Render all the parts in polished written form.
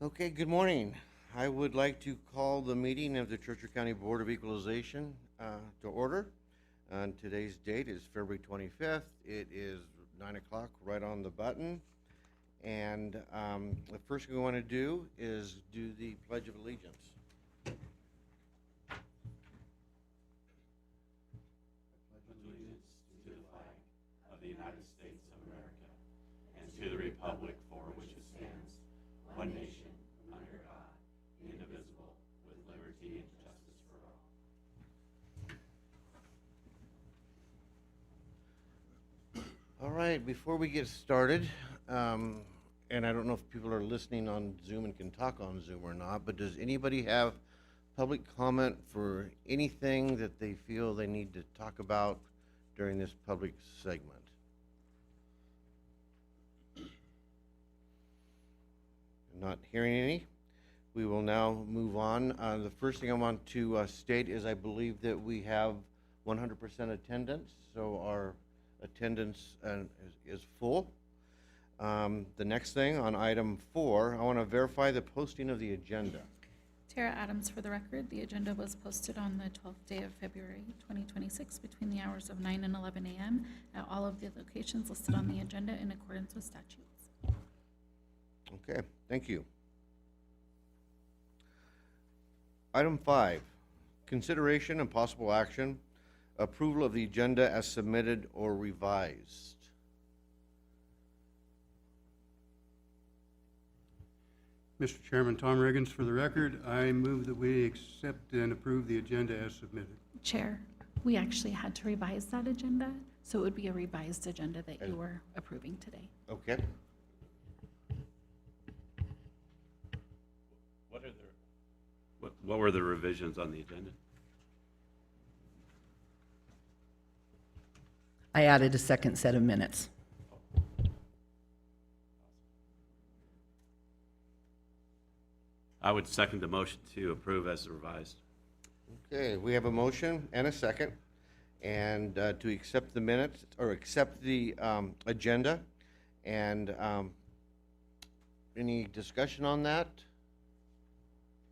Okay, good morning. I would like to call the meeting of the Churchill County Board of Equalization to order. Today's date is February 25th. It is 9 o'clock, right on the button. And the first thing we want to do is do the Pledge of Allegiance. Allegiance to the flag of the United States of America and to the republic for which it stands, one nation, under God, indivisible, with liberty and justice for all. All right, before we get started, and I don't know if people are listening on Zoom and can talk on Zoom or not, but does anybody have public comment for anything that they feel they need to talk about during this public segment? I'm not hearing any. We will now move on. The first thing I want to state is I believe that we have 100% attendance, so our attendance is full. The next thing on item 4, I want to verify the posting of the agenda. Tara Adams for the record. The agenda was posted on the 12th day of February 2026 between the hours of 9 and 11 a.m. at all of the locations listed on the agenda in accordance with statutes. Okay, thank you. Item 5, consideration and possible action, approval of the agenda as submitted or revised. Mr. Chairman, Tom Riggins for the record. I move that we accept and approve the agenda as submitted. Chair, we actually had to revise that agenda, so it would be a revised agenda that you were approving today. Okay. What were the revisions on the agenda? I added a second set of minutes. I would second the motion to approve as revised. Okay, we have a motion and a second, and to accept the minutes, or accept the agenda, and any discussion on that?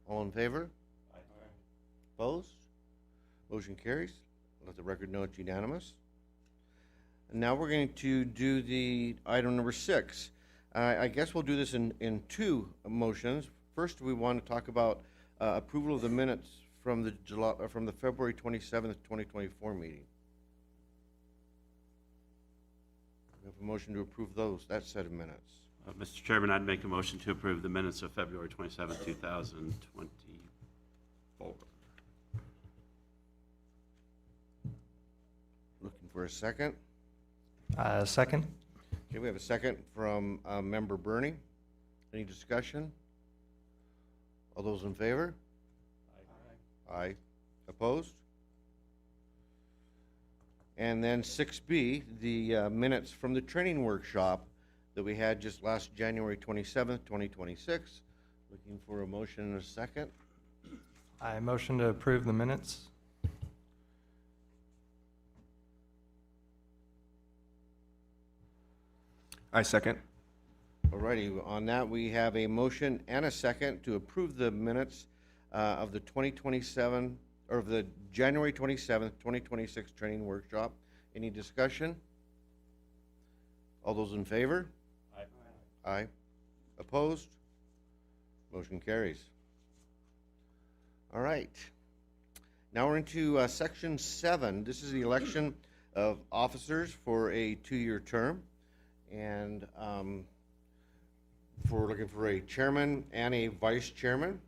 All in favor? Aye. Opposed? Motion carries. Let the record know it's unanimous. And now we're going to do the item number 6. I guess we'll do this in two motions. First, we want to talk about approval of the minutes from the February 27th, 2024 meeting. We have a motion to approve that set of minutes. Mr. Chairman, I'd make a motion to approve the minutes of February 27, 2024. Looking for a second. Second. Okay, we have a second from Member Bernie. Any discussion? All those in favor? Aye. Aye. Opposed? And then 6B, the minutes from the training workshop that we had just last January 27th, 2026. Looking for a motion and a second. I motion to approve the minutes. I second. Alrighty, on that we have a motion and a second to approve the minutes of the 2027, or of the January 27th, 2026 training workshop. Any discussion? All those in favor? Aye. Aye. Opposed? Motion carries. All right. Now we're into section 7. This is the election of officers for a 2-year term. And we're looking for a chairman and a vice chairman.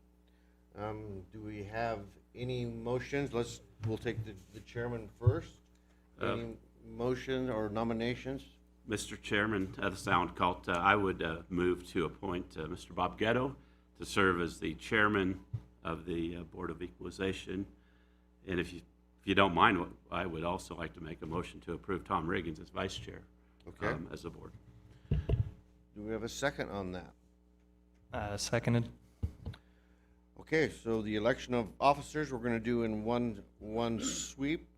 Do we have any motions? We'll take the chairman first. Any motion or nominations? Mr. Chairman, the sound called, I would move to appoint Mr. Bob Ghetto to serve as the chairman of the Board of Equalization. And if you don't mind, I would also like to make a motion to approve Tom Riggins as vice chair. Okay. As a board. Do we have a second on that? Seconded. Okay, so the election of officers we're going to do in one sweep.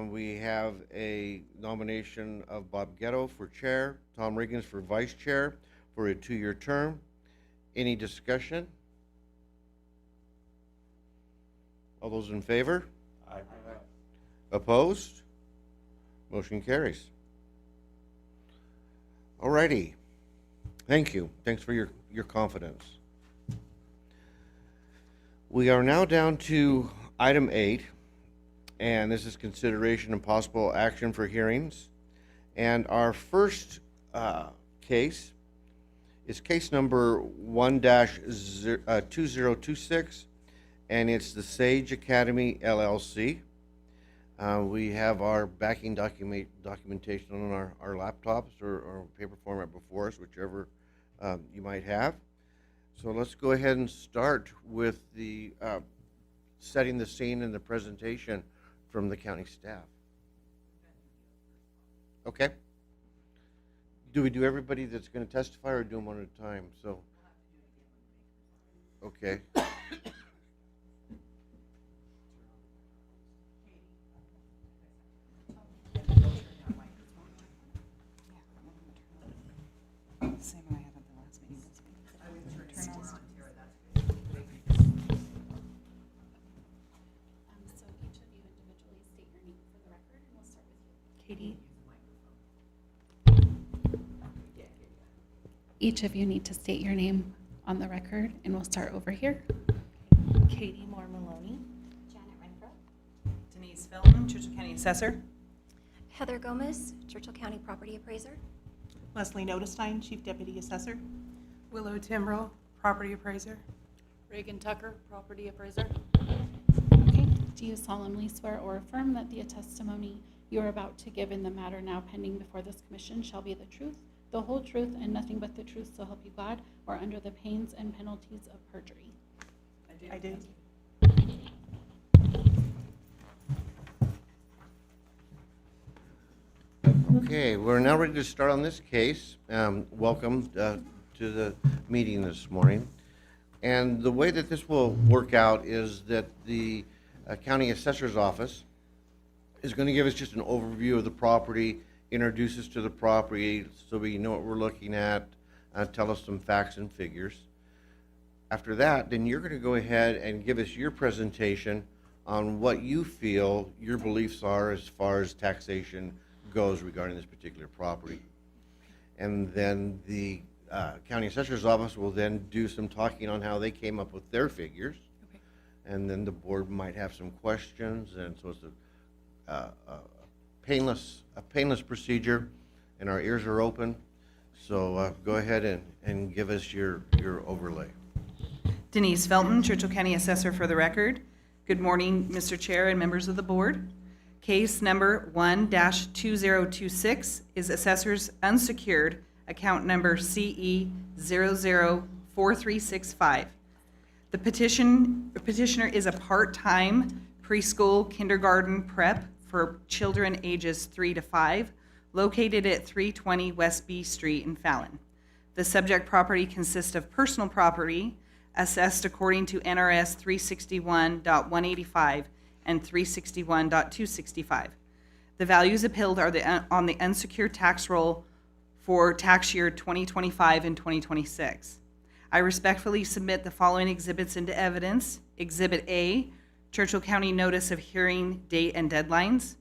We have a nomination of Bob Ghetto for chair, Tom Riggins for vice chair for a 2-year term. Any discussion? All those in favor? Aye. Opposed? Motion carries. All righty. Thank you. Thanks for your confidence. We are now down to item 8, and this is consideration and possible action for hearings. And our first case is case number 1-2026, and it's the Sage Academy LLC. We have our backing documentation on our laptops or paper format before us, whichever you might have. So let's go ahead and start with the setting the scene and the presentation from the county staff. Okay. Do we do everybody that's going to testify or do them one at a time? So, okay. Same one I had at the last meeting. Turn on. So each of you individually state your name for the record, and we'll start with you. Katie? Each of you need to state your name on the record, and we'll start over here. Katie Moore Maloney. Janet Renfro. Denise Felton, Churchill County Assessor. Heather Gomez, Churchill County Property Appraiser. Leslie Notestein, Chief Deputy Assessor. Willow Timbrell, Property Appraiser. Reagan Tucker, Property Appraiser. Okay, do you solemnly swear or affirm that the testimony you are about to give in the matter now pending before this commission shall be the truth, the whole truth, and nothing but the truth, so help you God, or under the pains and penalties of perjury? I do. Okay, we're now ready to start on this case. Welcome to the meeting this morning. And the way that this will work out is that the county assessor's office is going to give us just an overview of the property, introduce us to the property so we know what we're looking at, tell us some facts and figures. After that, then you're going to go ahead and give us your presentation on what you feel your beliefs are as far as taxation goes regarding this particular property. And then the county assessor's office will then do some talking on how they came up with their figures. Okay. And then the board might have some questions, and so it's a painless procedure, and our ears are open. So go ahead and give us your overlay. Denise Felton, Churchill County Assessor for the record. Good morning, Mr. Chair and members of the board. Case number 1-2026 is Assessor's Unsecured Account Number CE004365. The petitioner is a part-time preschool kindergarten prep for children ages 3 to 5, located at 320 West B Street in Fallon. The subject property consists of personal property assessed according to NRS 361.185 and 361.265. The values appealed are on the unsecured tax roll for tax year 2025 and 2026. I respectfully submit the following exhibits into evidence. Exhibit A, Churchill County Notice of Hearing, Date, and Deadlines.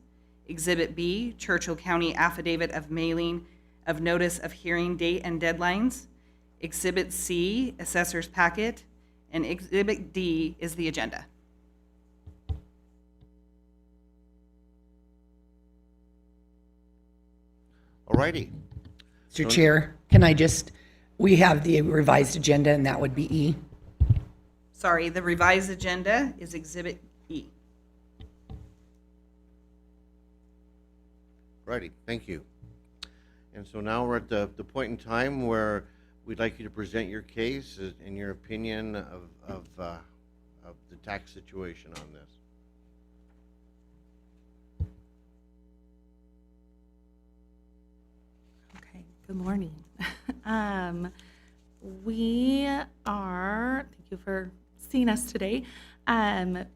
Exhibit B, Churchill County Affidavit of Mailing of Notice of Hearing, Date, and Deadlines. Exhibit C, Assessor's Packet. And Exhibit D is the agenda. All righty. Mr. Chair, can I just, we have the revised agenda, and that would be E. Sorry, the revised agenda is Exhibit E. Righty, thank you. And so now we're at the point in time where we'd like you to present your case and your opinion of the tax situation on this. Okay, good morning. We are, thank you for seeing us today.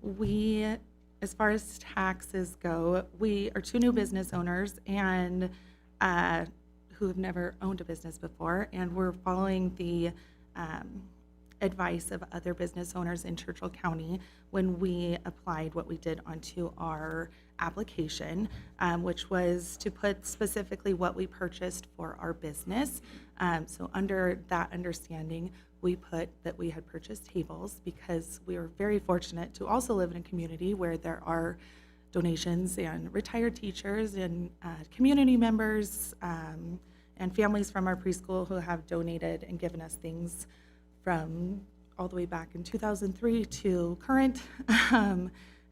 We, as far as taxes go, we are two new business owners and who have never owned a business before, and we're following the advice of other business owners in Churchill County when we applied what we did onto our application, which was to put specifically what we purchased for our business. So under that understanding, we put that we had purchased tables because we were very fortunate to also live in a community where there are donations and retired teachers and community members and families from our preschool who have donated and given us things from all the way back in 2003 to current.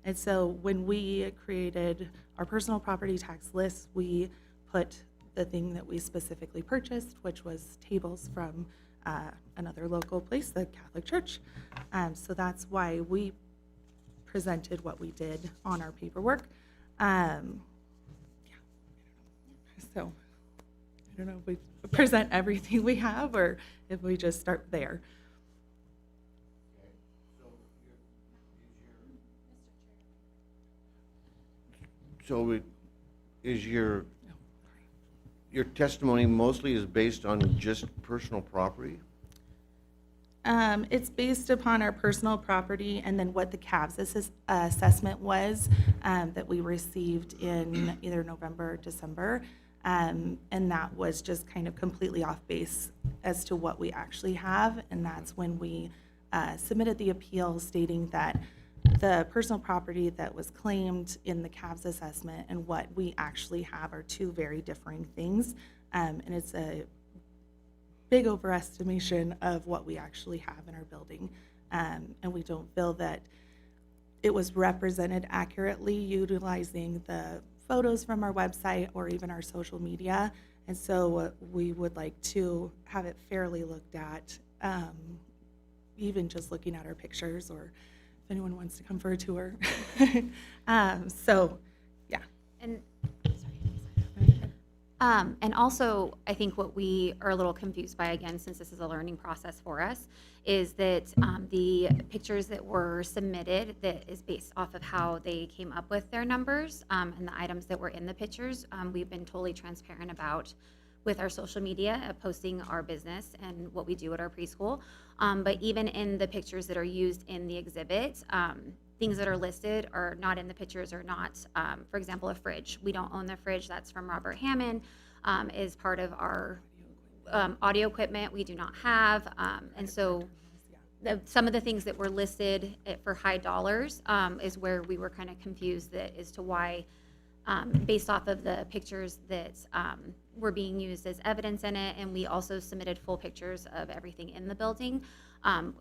And so when we created our personal property tax list, we put the thing that we specifically purchased, which was tables from another local place, the Catholic Church. So that's why we presented what we did on our paperwork. So I don't know if we present everything we have or if we just start there. So is your testimony mostly is based on just personal property? It's based upon our personal property and then what the CAVS assessment was that we received in either November or December. And that was just kind of completely off base as to what we actually have. And that's when we submitted the appeal stating that the personal property that was claimed in the CAVS assessment and what we actually have are two very differing things. And it's a big overestimation of what we actually have in our building. And we don't feel that it was represented accurately utilizing the photos from our website or even our social media. And so we would like to have it fairly looked at, even just looking at our pictures or if anyone wants to come for a tour. So, yeah. And also, I think what we are a little confused by, again, since this is a learning process for us, is that the pictures that were submitted that is based off of how they came up with their numbers and the items that were in the pictures, we've been totally transparent about with our social media, posting our business and what we do at our preschool. But even in the pictures that are used in the exhibit, things that are listed are not in the pictures or not, for example, a fridge. We don't own the fridge. That's from Robert Hammond, is part of our audio equipment we do not have. And so some of the things that were listed for high dollars is where we were kind of confused as to why, based off of the pictures that were being used as evidence in it, and we also submitted full pictures of everything in the building.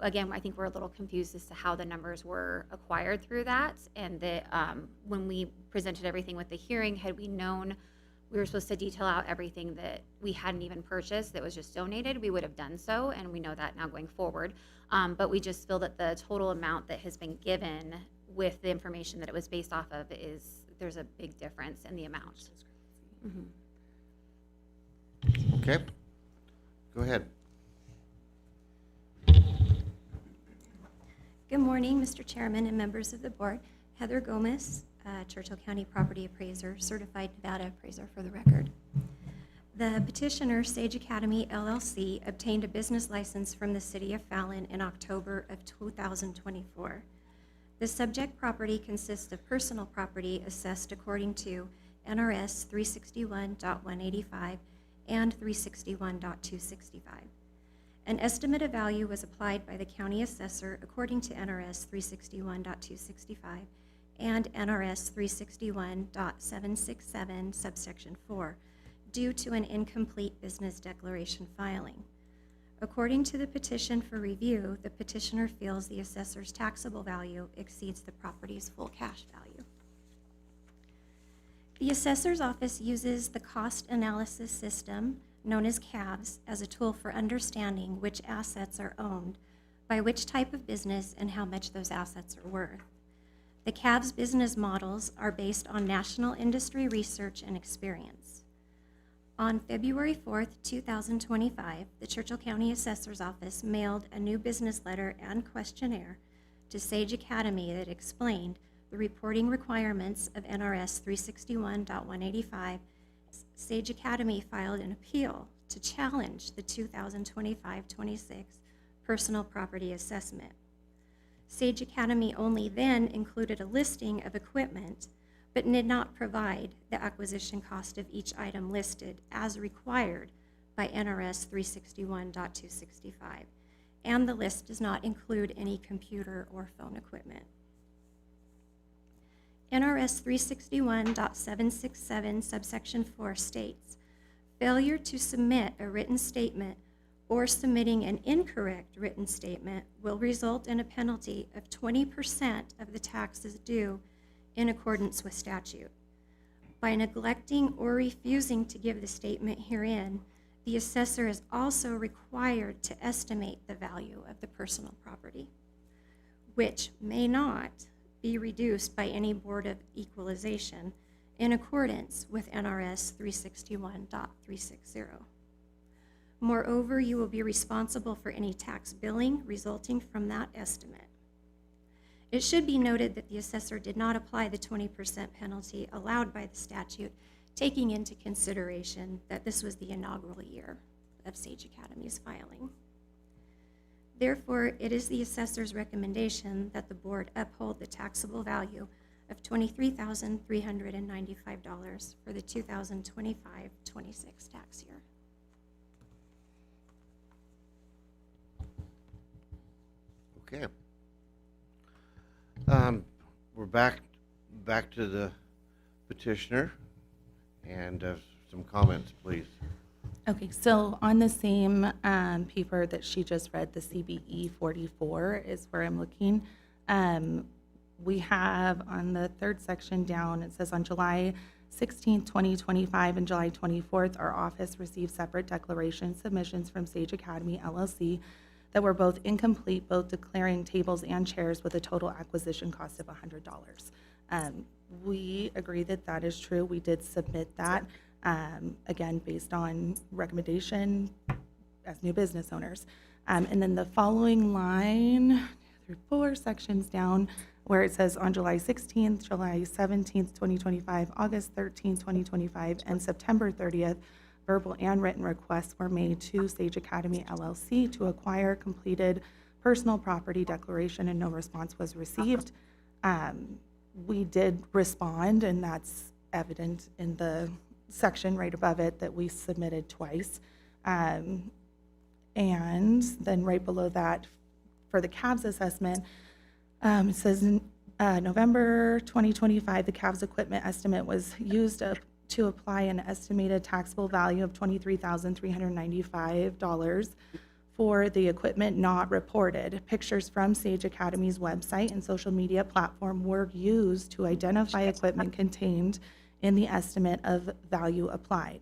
Again, I think we're a little confused as to how the numbers were acquired through that, and that when we presented everything with the hearing, had we known we were supposed to detail out everything that we hadn't even purchased that was just donated, we would have done so, and we know that now going forward. But we just feel that the total amount that has been given with the information that it was based off of there's a big difference in the amount. Mm-hmm. Okay, go ahead. Good morning, Mr. Chairman and members of the board. Heather Gomez, Churchill County Property Appraiser, Certified Nevada Appraiser for the record. The petitioner, Sage Academy LLC, obtained a business license from the City of Fallon in October of 2024. The subject property consists of personal property assessed according to NRS 361.185 and 361.265. An estimate of value was applied by the county assessor according to NRS 361.265 and NRS 361.767 subsection 4 due to an incomplete business declaration filing. According to the petition for review, the petitioner feels the assessor's taxable value exceeds the property's full cash value. The assessor's office uses the cost analysis system, known as CAVS, as a tool for understanding which assets are owned by which type of business and how much those assets are worth. The CAVS business models are based on national industry research and experience. On February 4th, 2025, the Churchill County Assessor's Office mailed a new business letter and questionnaire to Sage Academy that explained the reporting requirements of NRS 361.185. Sage Academy filed an appeal to challenge the 2025-26 personal property assessment. Sage Academy only then included a listing of equipment, but did not provide the acquisition cost of each item listed as required by NRS 361.265, and the list does not include any computer or phone equipment. NRS 361.767 subsection 4 states, failure to submit a written statement or submitting an incorrect written statement will result in a penalty of 20% of the taxes due in accordance with statute. By neglecting or refusing to give the statement herein, the assessor is also required to estimate the value of the personal property, which may not be reduced by any Board of Equalization in accordance with NRS 361.360. Moreover, you will be responsible for any tax billing resulting from that estimate. It should be noted that the assessor did not apply the 20% penalty allowed by the statute, taking into consideration that this was the inaugural year of Sage Academy's filing. Therefore, it is the assessor's recommendation that the board uphold the taxable value of $23,395 for the 2025-26 tax year. Okay. We're back to the petitioner, and some comments, please. Okay, so on the same paper that she just read, the CBE 44 is where I'm looking. We have on the third section down, it says on July 16th, 2025 and July 24th, our office received separate declaration submissions from Sage Academy LLC that were both incomplete, both declaring tables and chairs with a total acquisition cost of $100. We agree that that is true. We did submit that, again, based on recommendation as new business owners. And then the following line, through 4 sections down, where it says on July 16th, July 17th, 2025, August 13th, 2025, and September 30th, verbal and written requests were made to Sage Academy LLC to acquire completed personal property declaration, and no response was received. We did respond, and that's evident in the section right above it that we submitted twice. And then right below that, for the CAVS assessment, it says in November 2025, the CAVS equipment estimate was used to apply an estimated taxable value of $23,395 for the equipment not reported. Pictures from Sage Academy's website and social media platform were used to identify equipment contained in the estimate of value applied.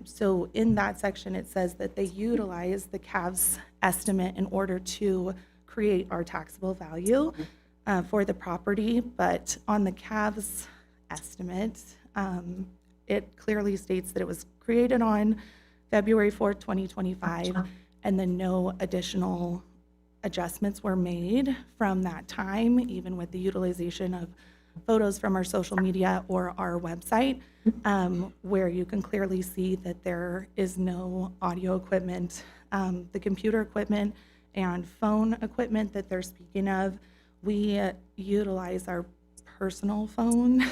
So in that section, it says that they utilize the CAVS estimate in order to create our taxable value for the property, but on the CAVS estimate, it clearly states that it was created on February 4th, 2025, and then no additional adjustments were made from that time, even with the utilization of photos from our social media or our website, where you can clearly see that there is no audio equipment. The computer equipment and phone equipment that they're speaking of, we utilize our personal phone,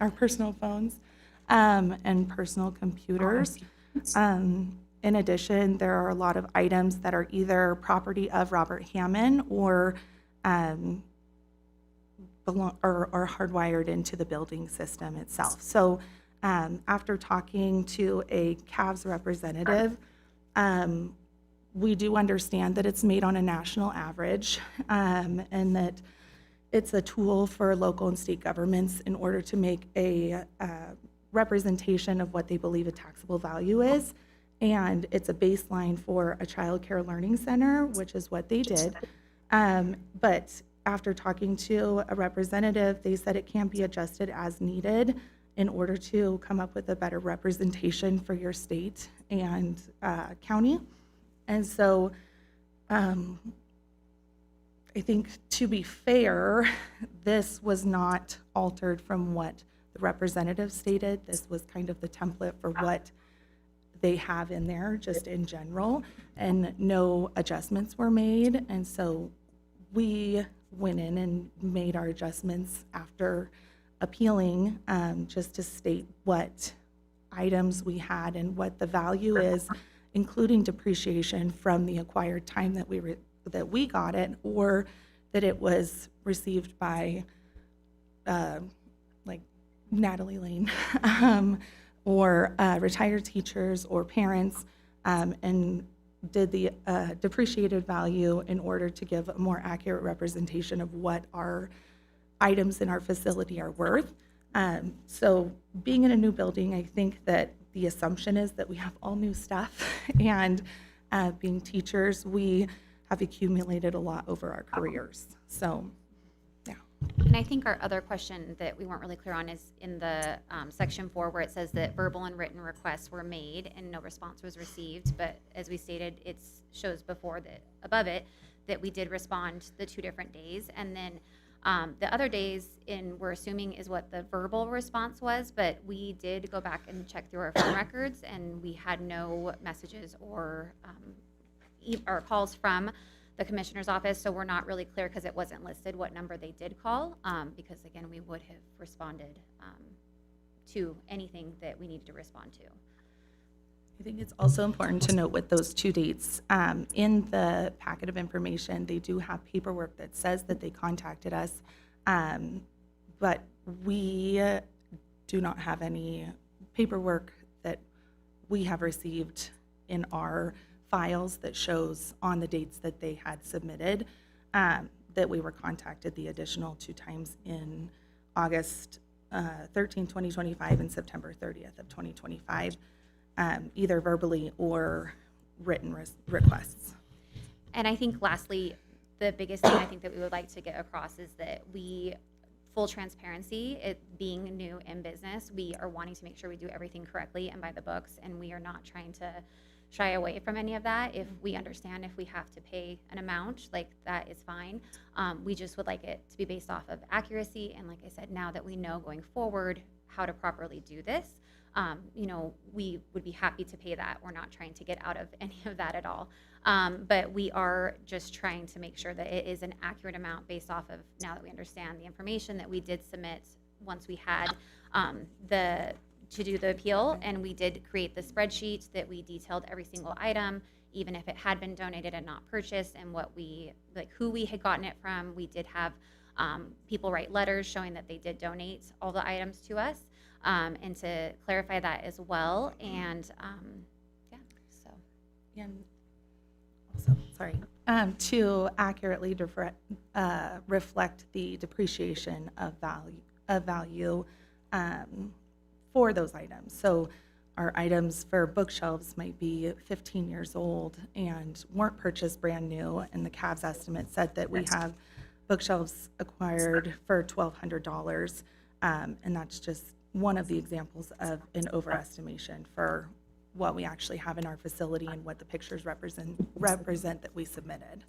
our personal phones, and personal computers. In addition, there are a lot of items that are either property of Robert Hammond or are hardwired into the building system itself. So after talking to a CAVS representative, we do understand that it's made on a national average, and that it's a tool for local and state governments in order to make a representation of what they believe a taxable value is. And it's a baseline for a child care learning center, which is what they did. But after talking to a representative, they said it can be adjusted as needed in order to come up with a better representation for your state and county. And so I think, to be fair, this was not altered from what the representative stated. This was kind of the template for what they have in there just in general, and no adjustments were made. And so we went in and made our adjustments after appealing, just to state what items we had and what the value is, including depreciation from the acquired time that we got it, or that it was received by like Natalie Lane, or retired teachers or parents, and did the depreciated value in order to give a more accurate representation of what our items in our facility are worth. So being in a new building, I think that the assumption is that we have all new stuff, and being teachers, we have accumulated a lot over our careers. So, yeah. And I think our other question that we weren't really clear on is in the section 4, where it says that verbal and written requests were made and no response was received. But as we stated, it shows before that above it that we did respond the 2 different days, and then the other days we're assuming is what the verbal response was. But we did go back and check through our phone records, and we had no messages or calls from the commissioner's office, so we're not really clear because it wasn't listed what number they did call, because again, we would have responded to anything that we needed to respond to. I think it's also important to note with those 2 dates, in the packet of information, they do have paperwork that says that they contacted us, but we do not have any paperwork that we have received in our files that shows on the dates that they had submitted, that we were contacted the additional 2 times in August 13, 2025 and September 30th of 2025, either verbally or written requests. And I think lastly, the biggest thing I think that we would like to get across is that full transparency, it being new in business, we are wanting to make sure we do everything correctly and by the books, and we are not trying to shy away from any of that. If we understand if we have to pay an amount, like that is fine. We just would like it to be based off of accuracy, and like I said, now that we know going forward how to properly do this, we would be happy to pay that. We're not trying to get out of any of that at all. But we are just trying to make sure that it is an accurate amount based off of, now that we understand the information that we did submit once we had to do the appeal, and we did create the spreadsheet that we detailed every single item, even if it had been donated and not purchased, and who we had gotten it from. We did have people write letters showing that they did donate all the items to us, and to clarify that as well. And so. And also, sorry, to accurately reflect the depreciation of value for those items. So our items for bookshelves might be 15 years old and weren't purchased brand new, and the CAVS estimate said that we have bookshelves acquired for $1,200, and that's just one of the examples of an overestimation for what we actually have in our facility and what the pictures represent that we submitted.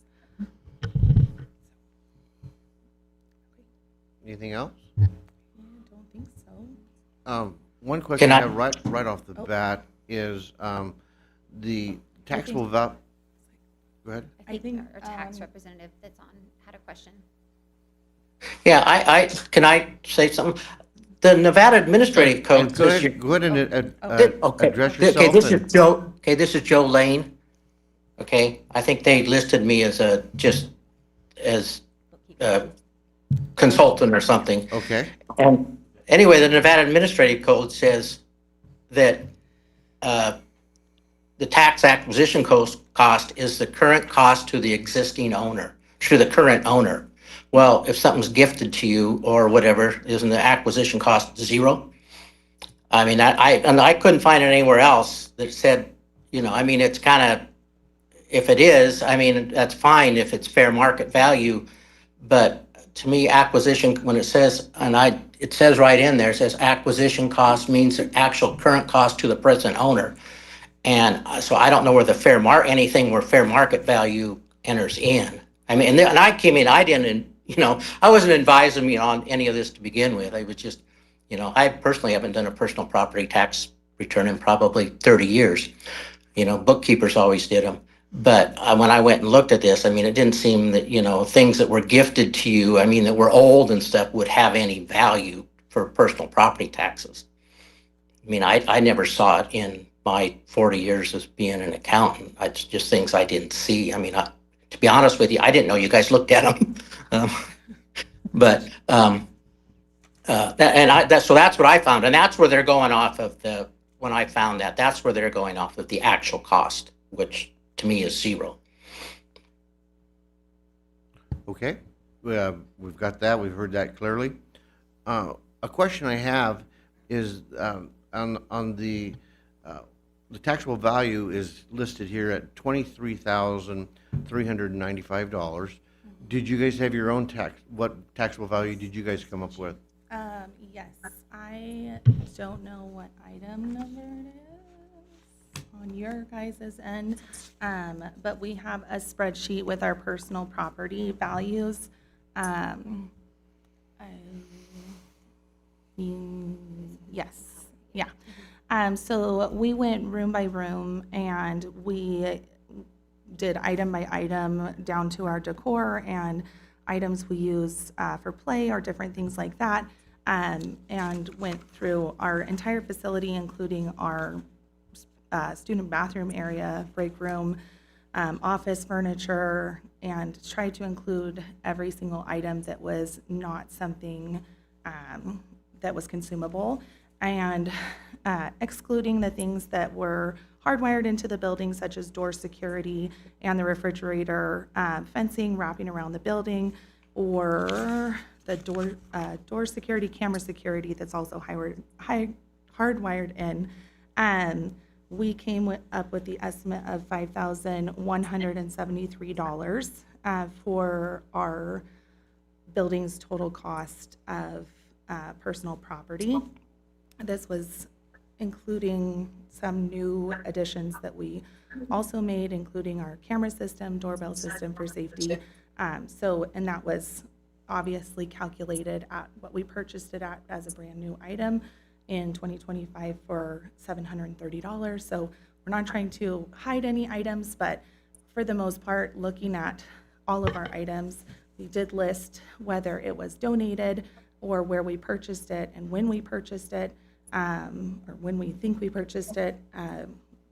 Anything else? I don't think so. One question Can I I- have right off the bat is the taxable val, go ahead. I think think, our tax representative that's on had a question. Yeah, I can I say something? The Nevada Administrative Code Go says ahead, go ahead and okay. address Okay, yourself. this and- is Joe. Okay, this is Joe Lane. Okay, I think they listed me as as a consultant or something. Okay, And anyway, the Nevada Administrative Code says that the tax acquisition cost is the current cost to the existing owner, to the current owner. Well, if something's gifted to you or whatever, isn't the acquisition cost 0? I mean, I couldn't find it anywhere else that said, I mean, it's kind of, if it is, I mean, that's fine if it's fair market value. But to me, acquisition, when it says, it says right in there, it says acquisition cost means the actual current cost to the present owner. And so I don't know where anything where fair market value enters in. I mean, and I came in, I didn't, I wasn't advising me on any of this to begin with. I was just, I personally haven't done a personal property tax return in probably 30 years. Bookkeepers always did them. But when I went and looked at this, I mean, it didn't seem that, things that were gifted to you, I mean, that were old and stuff would have any value for personal property taxes. I mean, I never saw it in my 40 years as being an accountant. It's just things I didn't see. I mean, to be honest with you, I didn't know you guys looked at them. So that's what I found. And that's where they're going off of when I found that's where they're going off of the actual cost, which to me is zero. Okay, we've got that, we've heard that clearly. A question I have is, on the taxable value is listed here at $23,395. Did you guys have your own what taxable value did you guys come up with? Yes, I don't know what item number it is on your guys' end, but we have a spreadsheet with our personal property values. Yes, yeah. So we went room by room and we did item by item down to our decor and items we use for play or different things like that, and went through our entire facility, including our student bathroom area, break room, office furniture, and tried to include every single item that was not something that was consumable, and excluding the things that were hardwired into the building, such as door security and the refrigerator, fencing wrapping around the building, or the door security, camera security that's also hardwired in. We came up with the estimate of $5,173 for our building's total cost of personal property. This was including some new additions that we also made, including our camera system, doorbell system for safety. And that was obviously calculated at what we purchased it at as a brand new item in 2025 for $730. So we're not trying to hide any items, but for the most part, looking at all of our items, we did list whether it was donated or where we purchased it and when we purchased it, or when we think we purchased it,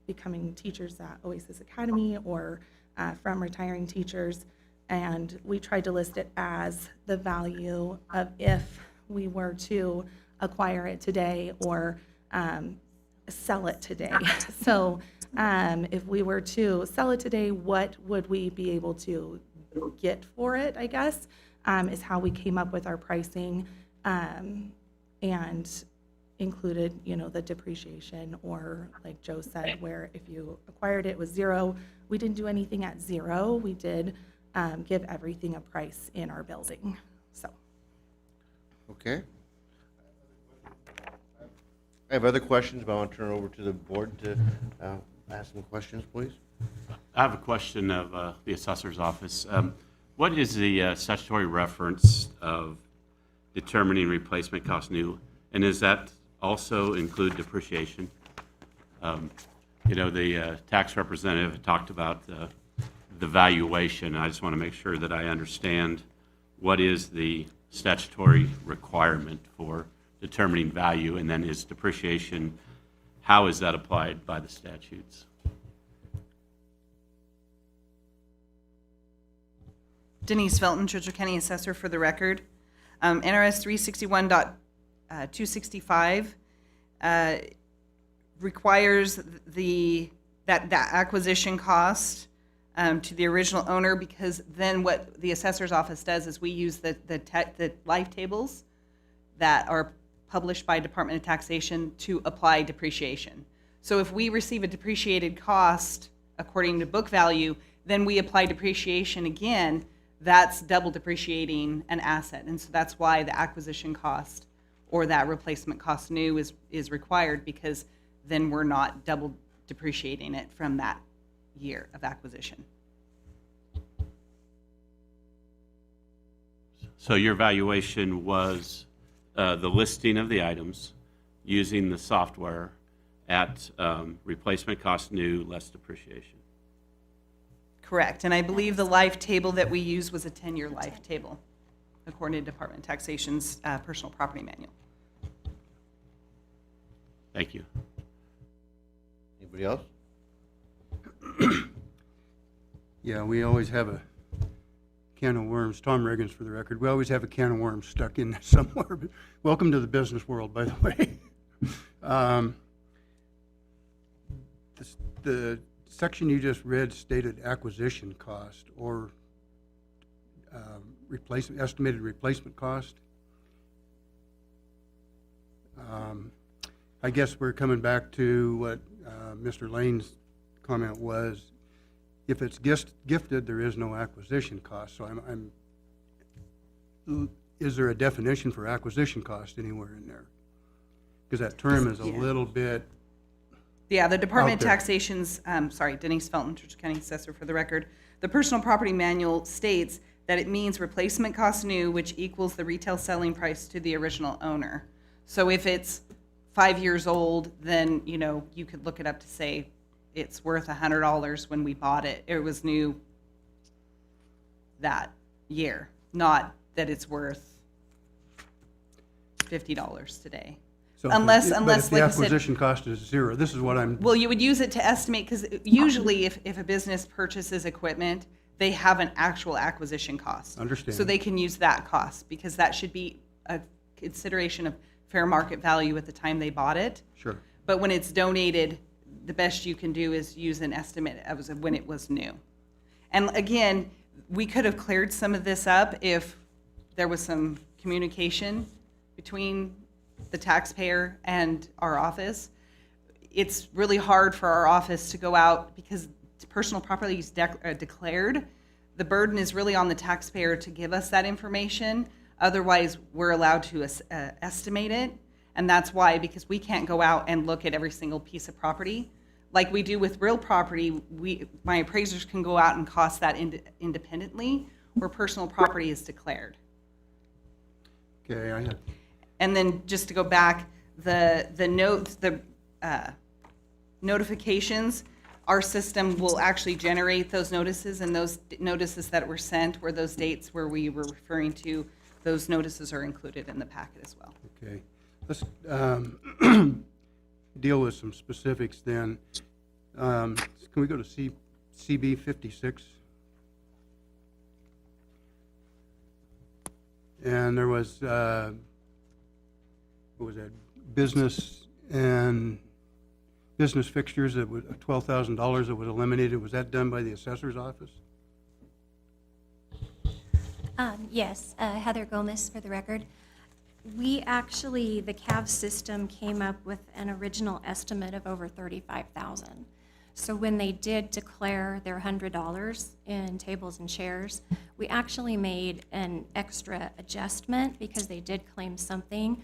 becoming teachers at Oasis Academy or from retiring teachers. And we tried to list it as the value of if we were to acquire it today or sell it today. So if we were to sell it today, what would we be able to get for it, I guess, is how we came up with our pricing, and included, the depreciation, or like Joe said, where if you acquired it was zero, we didn't do anything at zero. We did give everything a price in our building, so. Okay. I have other questions, but I want to turn it over to the board to ask some questions, please. I have a question of the assessor's office. What is the statutory reference of determining replacement cost new? And does that also include depreciation? The tax representative talked about the valuation. I just want to make sure that I understand what is the statutory requirement for determining value, and then is depreciation, how is that applied by the statutes? Denise Felton, Churchill County Assessor, for the record. NRS 361.265 requires that acquisition cost to the original owner, because then what the assessor's office does is we use the life tables that are published by Department of Taxation to apply depreciation. So if we receive a depreciated cost according to book value, then we apply depreciation again. That's double depreciating an asset. And so that's why the acquisition cost or that replacement cost new is required, because then we're not double depreciating it from that year of acquisition. So your valuation was the listing of the items using the software at replacement cost new less depreciation. Correct, and I believe the life table that we used was a 10-year life table, according to Department of Taxation's personal property manual. Thank you. Anybody else? Yeah, we always have a can of worms, Tom Riggins for the record, we always have a can of worms stuck in there somewhere. But welcome to the business world, by the way. The section you just read stated acquisition cost or estimated replacement cost. I guess we're coming back to what Mr. Lane's comment was. If it's gifted, there is no acquisition cost. So is there a definition for acquisition cost anywhere in there? Because that term is a little bit. Yeah, the Department of Out there. Taxation's, Denise Felton, Churchill County Assessor for the record, the personal property manual states that it means replacement cost new, which equals the retail selling price to the original owner. So if it's 5 years old, then, you could look it up to say it's worth $100 when we bought it. It was new that year, not that it's worth $50 today. So Unless, if the like I said, acquisition cost is zero, this is what I'm. well, you would use it to estimate, because usually if a business purchases equipment, they have an actual acquisition cost. Understand. So they can use that cost, because that should be a consideration of fair market value at the time they bought it. Sure. But when it's donated, the best you can do is use an estimate of when it was new. And again, we could have cleared some of this up if there was some communication between the taxpayer and our office. It's really hard for our office to go out because personal property is declared. The burden is really on the taxpayer to give us that information. Otherwise, we're allowed to estimate it. And that's why, because we can't go out and look at every single piece of property. Like we do with real property, my appraisers can go out and cost that independently, where personal property is declared. Okay, And then just to go back, the notifications, our system will actually generate those notices, and those notices that were sent were those dates where we were referring to. Those notices are included in the packet as well. okay. Let's deal with some specifics then. Can we go to CB 56? And there was, what was that, business fixtures that was $12,000 that was eliminated. Was that done by the assessor's office? Yes, Heather Gomez for the record. We actually, the CAV system came up with an original estimate of over $35,000. So when they did declare their $100 in tables and chairs, we actually made an extra adjustment because they did claim something.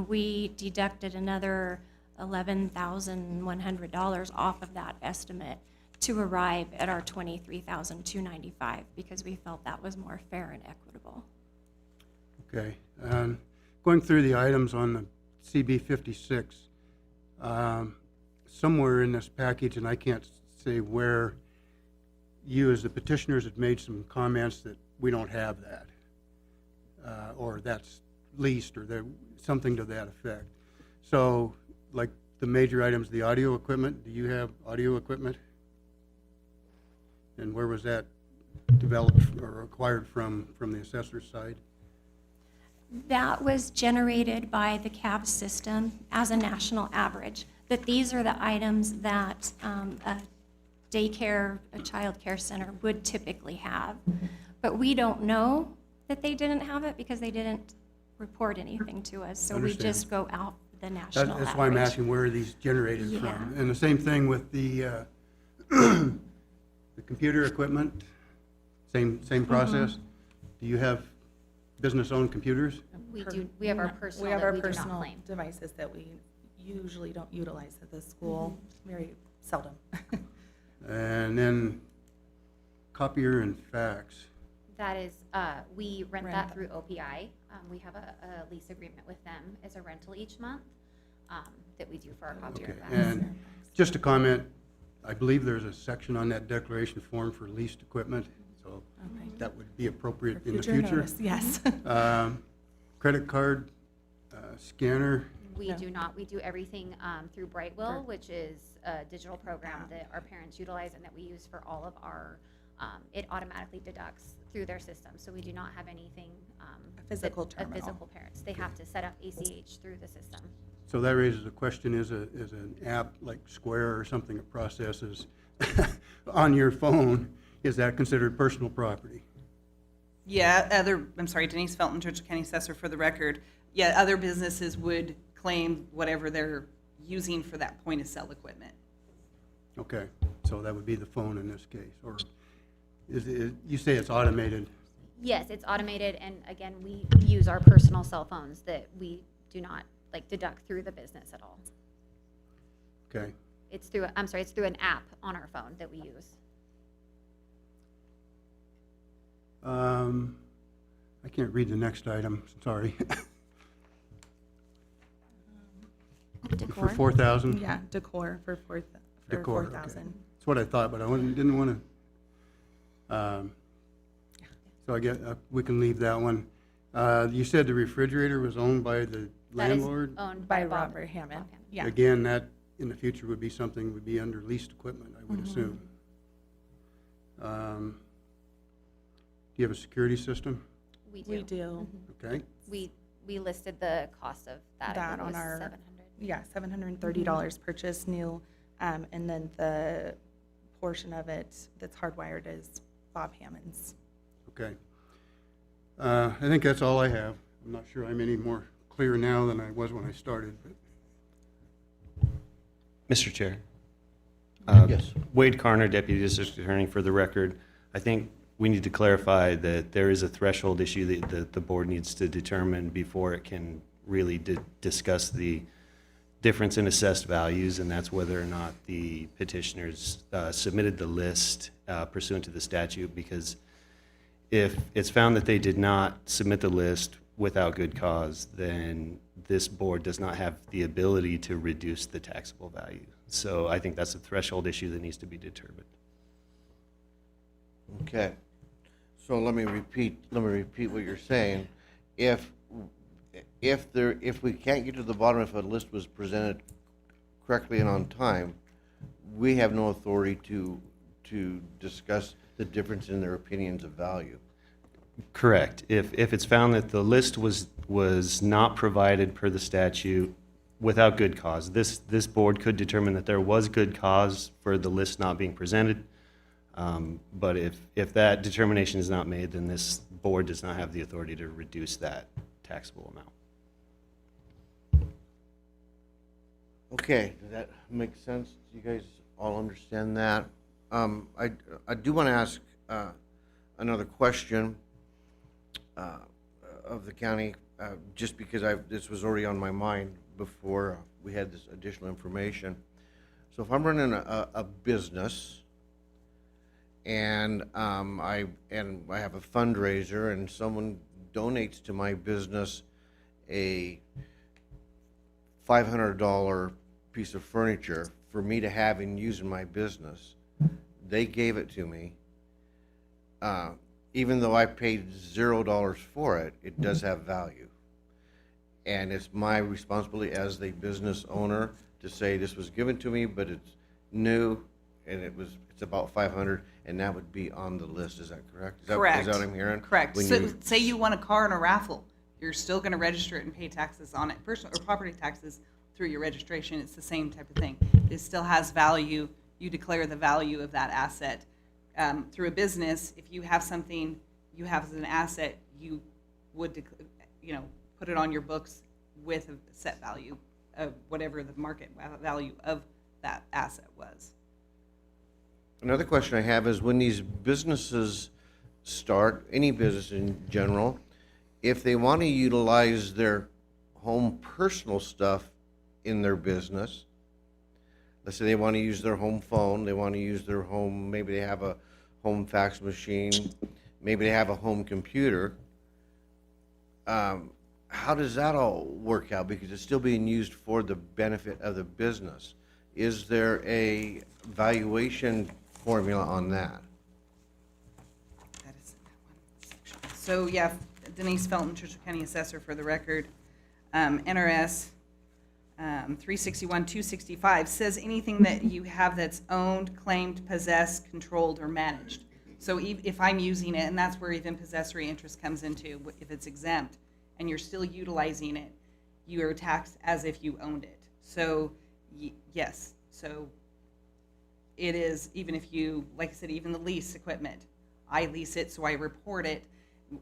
We deducted another $11,100 off of that estimate to arrive at our $23,295 because we felt that was more fair and equitable. Okay. Going through the items on the CB 56, somewhere in this package, and I can't say where, you as the petitioners had made some comments that we don't have that, or that's leased, or something to that effect. So, like the major items, the audio equipment, do you have audio equipment? And where was that developed or acquired from the assessor's side? That was generated by the CAV system as a national average, that these are the items that a daycare, a child care center would typically have. But we don't know that they didn't have it because they didn't report anything to us. So we Understand. just go out the national average. That's why I'm asking where are these generated Yeah. from? And the same thing with the the computer equipment, same process? Do you have business-owned computers? We do, we have our personal We have that our we do not personal claim. devices that we usually don't utilize at the school, very seldom. And then copier and fax. That is, we rent Rent that that. through OPI. We have a lease agreement with them as a rental each month. that we do for our copier Okay, class. and just a comment, I believe there's a section on that declaration form for leased equipment, so that would be appropriate in the future. notice, yes. Credit card, scanner, We No. do not. We do everything through Brightwell, which is a digital program that our parents utilize and that we use for all of our, it automatically deducts through their system. So we do not have anything. Physical A terminal. physical parents. They have to set up ACH through the system. so that raises a question, is an app like Square or something that processes on your phone, is that considered personal property? Yeah, I'm sorry, Denise Felton, Churchill County Assessor for the record. Yeah, other businesses would claim whatever they're using for that point of sale equipment. Okay, so that would be the phone in this case, or is it, you say it's automated? Yes, it's automated, and again, we use our personal cell phones that we do not like deduct through the business at all. Okay, It's through, it's through an app on our phone that we use. I can't read the next item, sorry. For Decor? 4,000? Yeah, decor for Decor, okay. 4,000. That's what I thought, but I didn't want to, so I guess we can leave that one. You said the refrigerator was owned by the That is landlord? owned By Bob- Robert Hammond. Bob Hammond. Yeah. Again, that in the future would be something, would be under leased equipment, I would Mm-hmm. assume. Do you have a security system? We do. We do. Okay, We listed the cost of that. That I think on it was our- 700. Yeah, $730 purchase new, and then the portion of it that's hardwired is Bob Hammond's. okay. I think that's all I have. I'm not sure I'm any more clear now than I was when I started, but. Mr. Chair. Yes. Wade Carner, Deputy District Attorney, for the record. I think we need to clarify that there is a threshold issue that the board needs to determine before it can really discuss the difference in assessed values, and that's whether or not the petitioners submitted the list pursuant to the statute, because if it's found that they did not submit the list without good cause, then this board does not have the ability to reduce the taxable value. So I think that's a threshold issue that needs to be determined. Okay. So let me repeat what you're saying. If we can't get to the bottom if a list was presented correctly and on time, we have no authority to discuss the difference in their opinions of value. Correct. If it's found that the list was not provided per the statute without good cause, this board could determine that there was good cause for the list not being presented. But if that determination is not made, then this board does not have the authority to reduce that taxable amount. Okay, does that make sense? Do you guys all understand that? I do want to ask another question of the county, just because this was already on my mind before we had this additional information. So if I'm running a business and I have a fundraiser and someone donates to my business a $500 piece of furniture for me to have and use in my business, they gave it to me. Even though I paid $0 for it, it does have value. And it's my responsibility as the business owner to say this was given to me, but it's new and it's about 500, and that would be on the list. Is that correct? Correct. Is that what I'm hearing? Correct. When So, you- say you won a car in a raffle, you're still going to register it and pay taxes on it, personal or property taxes through your registration. It's the same type of thing. It still has value. You declare the value of that asset. Through a business, if you have something you have as an asset, you would, put it on your books with a set value of whatever the market value of that asset was. Another question I have is when these businesses start, any business in general, if they want to utilize their home personal stuff in their business, let's say they want to use their home phone, they want to use their home, maybe they have a home fax machine, maybe they have a home computer, how does that all work out? Because it's still being used for the benefit of the business. Is there a valuation formula on that? That is in that one section. So, yeah, Denise Felton, Churchill County Assessor for the record. NRS 361-265 says anything that you have that's owned, claimed, possessed, controlled, or managed. So if I'm using it, and that's where even possessory interest comes into, if it's exempt and you're still utilizing it, you are taxed as if you owned it. So yes, so it is, even if you, like I said, even the lease equipment, I lease it, so I report it.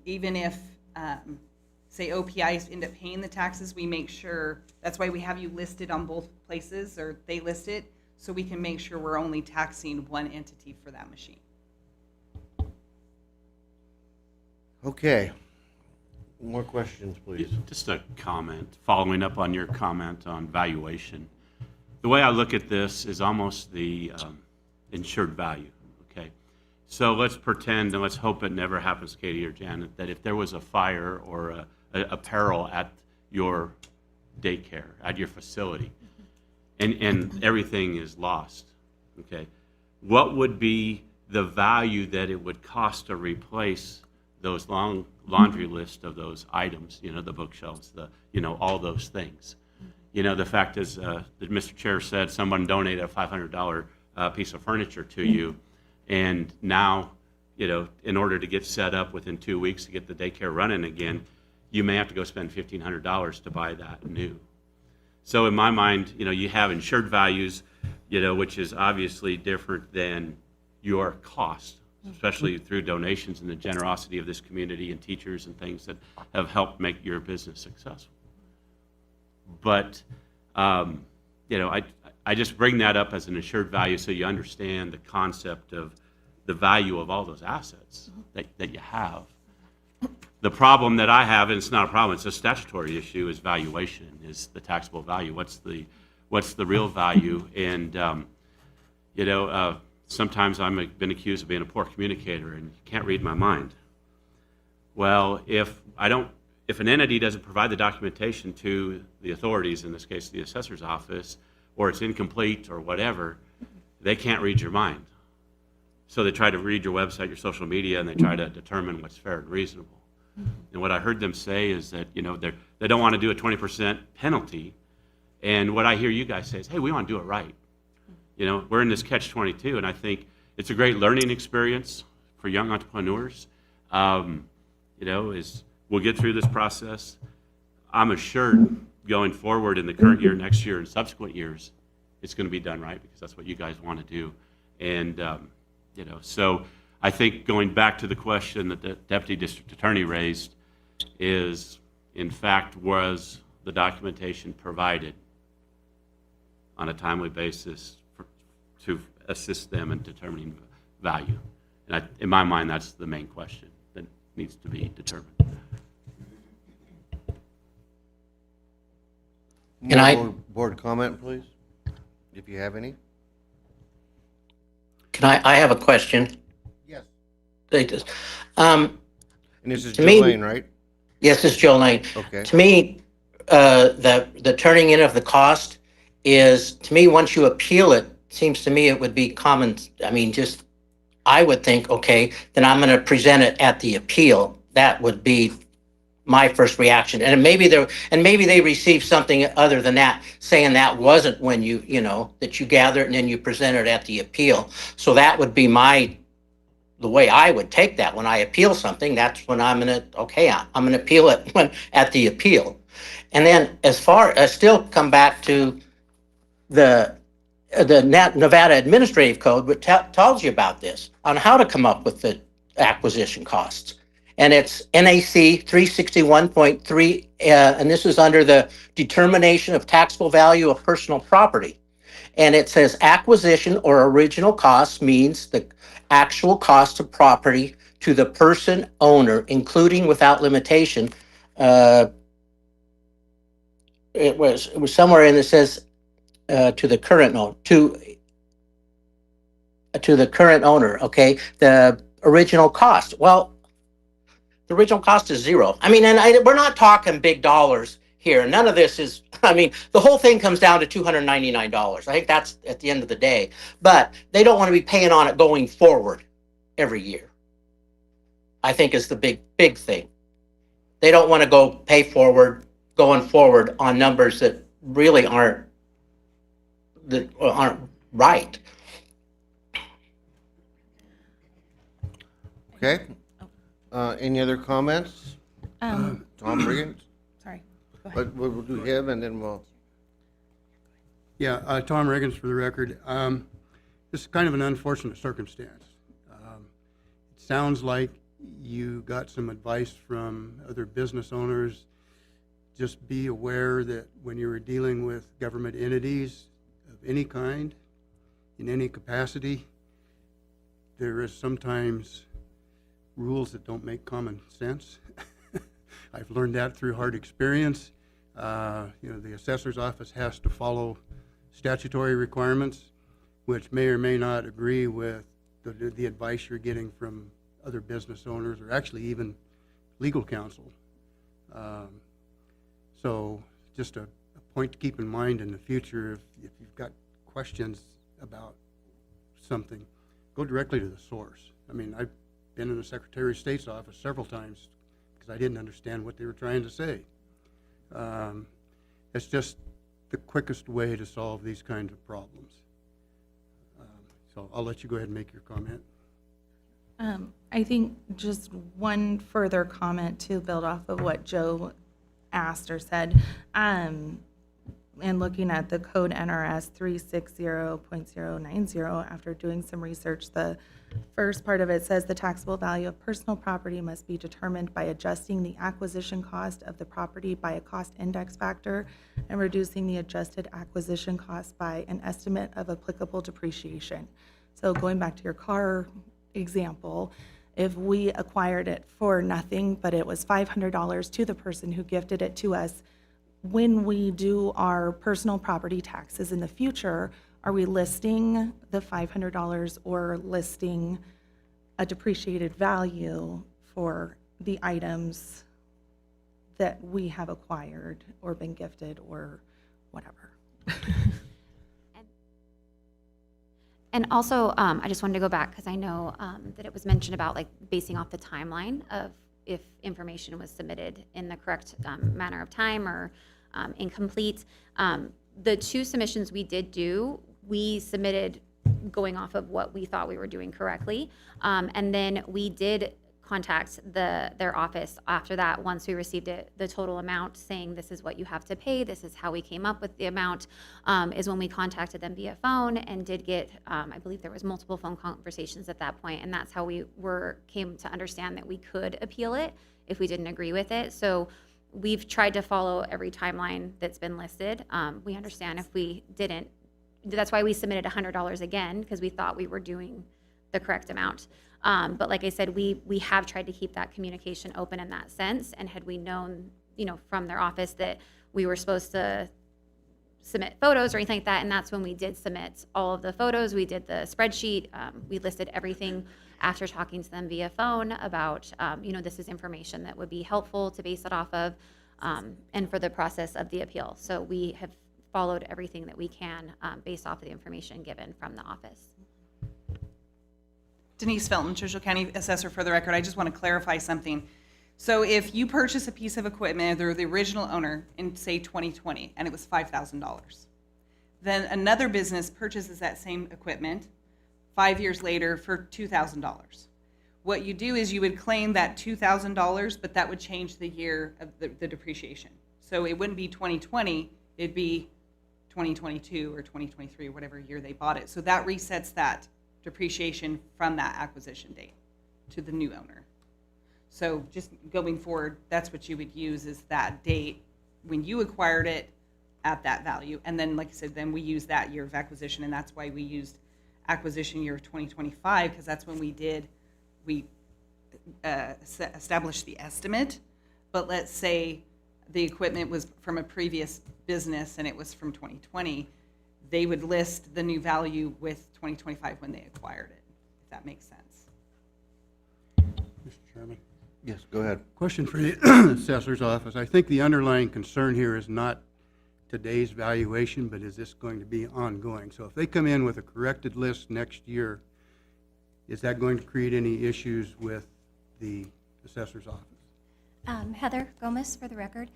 Even if, say OPIs end up paying the taxes, we make sure, that's why we have you listed on both places, or they list it, so we can make sure we're only taxing one entity for that machine. Okay. More questions, please. Just a comment, following up on your comment on valuation. The way I look at this is almost the insured value, okay? So let's pretend and let's hope it never happens, Katie or Janet, that if there was a fire or a peril at your daycare, at your facility, and everything is lost, okay? What would be the value that it would cost to replace those long laundry list of those items, the bookshelves, all those things? The fact is, that Mr. Chair said someone donated a $500 piece of furniture to you, and now, in order to get set up within 2 weeks to get the daycare running again, you may have to go spend $1,500 to buy that new. So in my mind, you have insured values, which is obviously different than your cost, especially through donations and the generosity of this community and teachers and things that have helped make your business successful. But, I just bring that up as an insured value so you understand the concept of the value of all those assets that you have. The problem that I have, and it's not a problem, it's a statutory issue, is valuation, is the taxable value. What's the real value? And, sometimes I've been accused of being a poor communicator and you can't read my mind. Well, if an entity doesn't provide the documentation to the authorities, in this case the assessor's office, or it's incomplete or whatever, they can't read your mind. So they try to read your website, your social media, and they try to determine what's fair and reasonable. And what I heard them say is that, they don't want to do a 20% penalty. And what I hear you guys say is, hey, we want to do it right. We're in this catch-22, and I think it's a great learning experience for young entrepreneurs. We'll get through this process. I'm assured going forward in the current year, next year, and subsequent years, it's going to be done right, because that's what you guys want to do. And, so I think going back to the question that the Deputy District Attorney raised is, in fact, was the documentation provided on a timely basis to assist them in determining value? And in my mind, that's the main question that needs to be determined. Can I- Board comment, please, if you have any? I have a question. Yes. Take this. And this is To me- Joe Lane, right? Yes, this is Joe Lane. Okay. To me, the turning in of the cost is, to me, once you appeal it, seems to me it would be common, I would think, okay, then I'm going to present it at the appeal. That would be my first reaction. And maybe they received something other than that, saying that wasn't when that you gathered and then you present it at the appeal. So that would be the way I would take that. When I appeal something, that's when I'm going to appeal it at the appeal. And then I still come back to the Nevada Administrative Code, which tells you about this, on how to come up with the acquisition costs. And it's NAC 361.3, and this is under the determination of taxable value of personal property. And it says acquisition or original cost means the actual cost of property to the person owner, including without limitation. It was somewhere in it says to the current owner, to the current owner, okay, the original cost. Well, The original cost is zero. I mean, and we're not talking big dollars here. None of this is, I mean, the whole thing comes down to $299. I think that's at the end of the day. But they don't want to be paying on it going forward every year, I think is the big thing. They don't want to go pay forward, going forward on numbers that really aren't right. Okay? Any other comments? Um, Tom Riggins? sorry, go ahead. But we'll do him and then we'll, Yeah, Tom Riggins for the record. This is kind of an unfortunate circumstance. It sounds like you got some advice from other business owners. Just be aware that when you are dealing with government entities of any kind, in any capacity, there is sometimes rules that don't make common sense. I've learned that through hard experience. The assessor's office has to follow statutory requirements, which may or may not agree with the advice you're getting from other business owners or actually even legal counsel. So just a point to keep in mind in the future, if you've got questions about something, go directly to the source. I mean, I've been in the Secretary of State's office several times because I didn't understand what they were trying to say. It's just the quickest way to solve these kinds of problems. So I'll let you go ahead and make your comment. I think just one further comment to build off of what Joe asked or said, and looking at the code NRS 360.090, after doing some research, the first part of it says the taxable value of personal property must be determined by adjusting the acquisition cost of the property by a cost index factor and reducing the adjusted acquisition cost by an estimate of applicable depreciation. So going back to your car example, if we acquired it for nothing, but it was $500 to the person who gifted it to us, when we do our personal property taxes in the future, are we listing the $500 or listing a depreciated value for the items that we have acquired or been gifted or whatever? And also, I just wanted to go back because I know that it was mentioned about like basing off the timeline of if information was submitted in the correct manner of time or incomplete. The two submissions we did do, we submitted going off of what we thought we were doing correctly. And then we did contact their office after that once we received the total amount saying this is what you have to pay, this is how we came up with the amount, is when we contacted them via phone and did get, I believe there was multiple phone conversations at that point, and that's how we came to understand that we could appeal it if we didn't agree with it. So we've tried to follow every timeline that's been listed. We understand if we didn't, that's why we submitted $100 again, because we thought we were doing the correct amount. But like I said, we have tried to keep that communication open in that sense. And had we known, from their office that we were supposed to submit photos or anything like that, and that's when we did submit all of the photos. We did the spreadsheet. We listed everything after talking to them via phone about, this is information that would be helpful to base it off of, and for the process of the appeal. So we have followed everything that we can based off of the information given from the office. Denise Felton, Churchill County Assessor, for the record. I just want to clarify something. So if you purchase a piece of equipment, they're the original owner in, say, 2020, and it was $5,000. Then another business purchases that same equipment 5 years later for $2,000. What you do is you would claim that $2,000, but that would change the year of the depreciation. So it wouldn't be 2020, it'd be 2022 or 2023, or whatever year they bought it. So that resets that depreciation from that acquisition date to the new owner. So just going forward, that's what you would use, is that date when you acquired it at that value. And then, like I said, then we use that year of acquisition, and that's why we used acquisition year of 2025, because that's when we established the estimate. But let's say the equipment was from a previous business and it was from 2020, they would list the new value with 2025 when they acquired it, if that makes sense. Mr. Chairman? Yes, go ahead. Question for the assessor's office. I think the underlying concern here is not today's valuation, but is this going to be ongoing? So if they come in with a corrected list next year, is that going to create any issues with the assessor's office? Heather Gomez, for the record.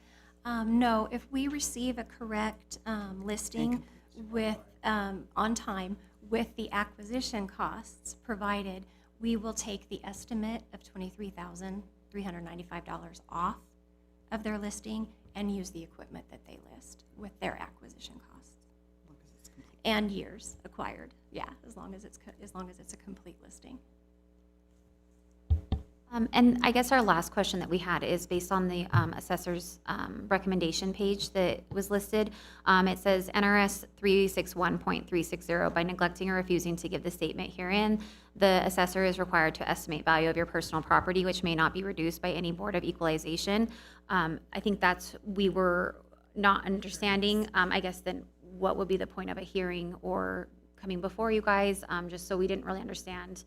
No, if we receive a correct listing with, on time, with the acquisition costs provided, we will take the estimate of $23,395 off of their listing and use the equipment that they list with their acquisition costs. And years acquired, yeah, as long as it's a complete listing. And I guess our last question that we had is based on the assessor's recommendation page that was listed. It says NRS 361.360, by neglecting or refusing to give the statement herein, the assessor is required to estimate value of your personal property, which may not be reduced by any board of equalization. I think we were not understanding, I guess, then what would be the point of a hearing or coming before you guys, just so we didn't really understand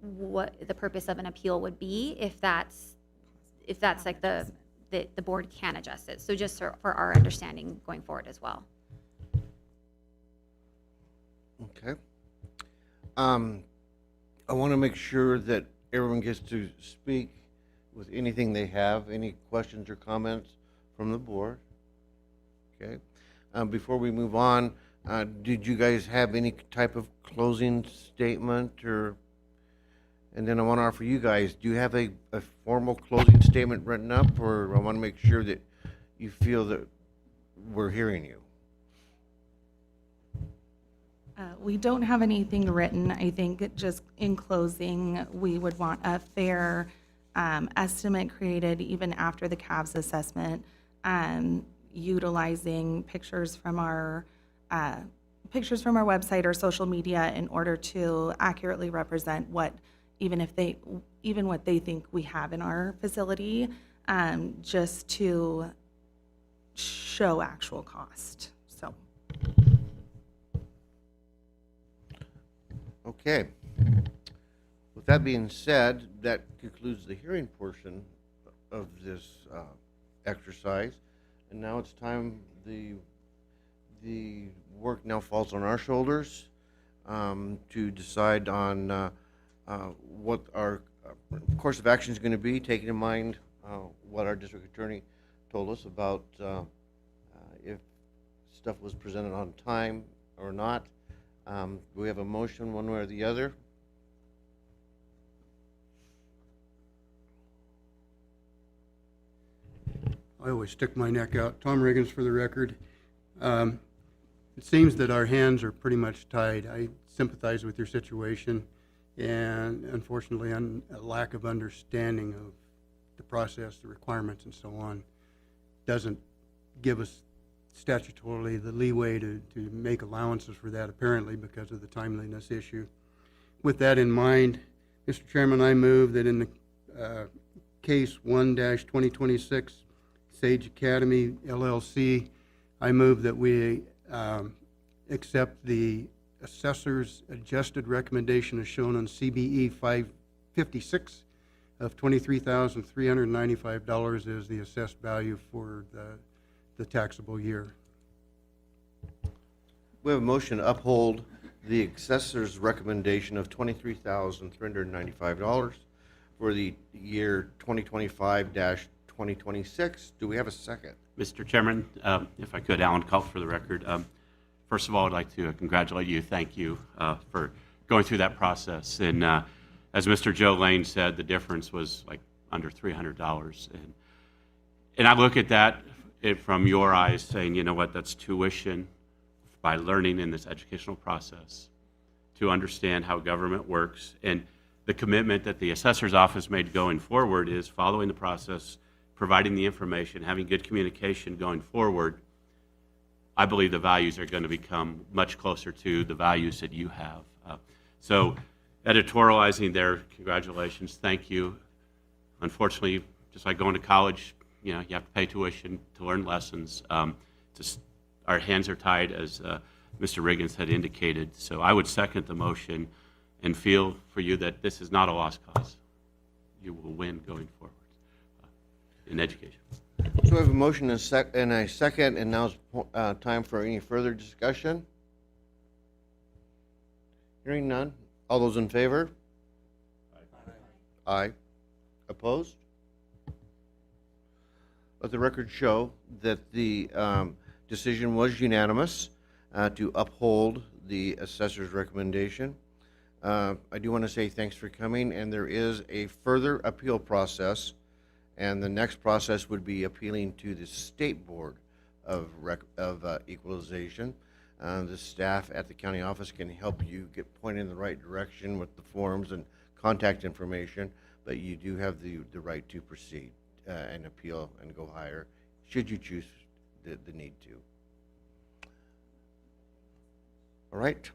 what the purpose of an appeal would be if that's like the board can adjust it. So just for our understanding going forward as well. Okay. I want to make sure that everyone gets to speak with anything they have, any questions or comments from the board. Okay. Before we move on, did you guys have any type of closing statement or? And then I want to offer you guys, do you have a formal closing statement written up, or I want to make sure that you feel that we're hearing you? We don't have anything written. I think just in closing, we would want a fair estimate created even after the CAVS assessment, utilizing pictures from our website or social media in order to accurately represent what what they think we have in our facility, just to show actual cost. So. Okay. With that being said, that concludes the hearing portion of this exercise. And now it's time, the work now falls on our shoulders to decide on what our course of action is going to be, taking in mind what our district attorney told us about if stuff was presented on time or not. Do we have a motion one way or the other? I always stick my neck out. Tom Riggins for the record. It seems that our hands are pretty much tied. I sympathize with your situation, and unfortunately, a lack of understanding of the process, the requirements, and so on, doesn't give us statutorily the leeway to make allowances for that, apparently, because of the timeliness issue. With that in mind, Mr. Chairman, I move that in the case 1-2026, Sage Academy LLC, I move that we accept the assessor's adjusted recommendation as shown on CBE 556 of $23,395 as the assessed value for the taxable year. We have a motion to uphold the assessor's recommendation of $23,395 for the year 2025-2026. Do we have a second? Mr. Chairman, if I could, Alan Culp for the record. First of all, I'd like to congratulate you. Thank you for going through that process. And as Mr. Joe Lane said, the difference was like under $300. And I look at that from your eyes saying, you know what, that's tuition by learning in this educational process to understand how government works. And the commitment that the assessor's office made going forward is following the process, providing the information, having good communication going forward. I believe the values are going to become much closer to the values that you have. So editorializing there, congratulations, thank you. Unfortunately, just like going to college, you have to pay tuition to learn lessons. Our hands are tied, as Mr. Riggins had indicated. So I would second the motion and feel for you that this is not a lost cause. you will win going forward in education. So we have a motion and a second, and now is time for any further discussion. Hearing none. All those in favor? Aye. Opposed? Let the record show that the decision was unanimous to uphold the assessor's recommendation. I do want to say thanks for coming, and there is a further appeal process, and the next process would be appealing to the State Board of Equalization. The staff at the county office can help you get pointed in the right direction with the forms and contact information, but you do have the right to proceed and appeal and go higher, should you choose the need to. All right.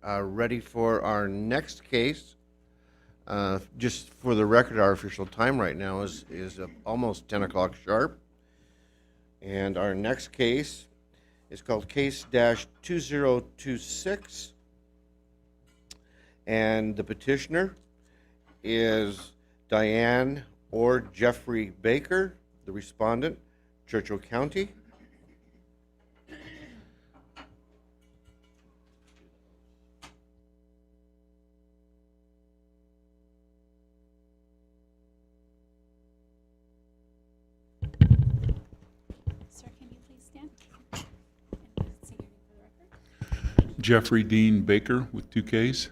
Ready for our next case. Just for the record, our official time right now is almost 10 o'clock sharp. And our next case is called Case-2026. And the petitioner is Diane or Jeffrey Baker, the respondent, Churchill County. Sir, can you please stand? And say your name for the record. Jeffrey Dean Baker with 2 Ks.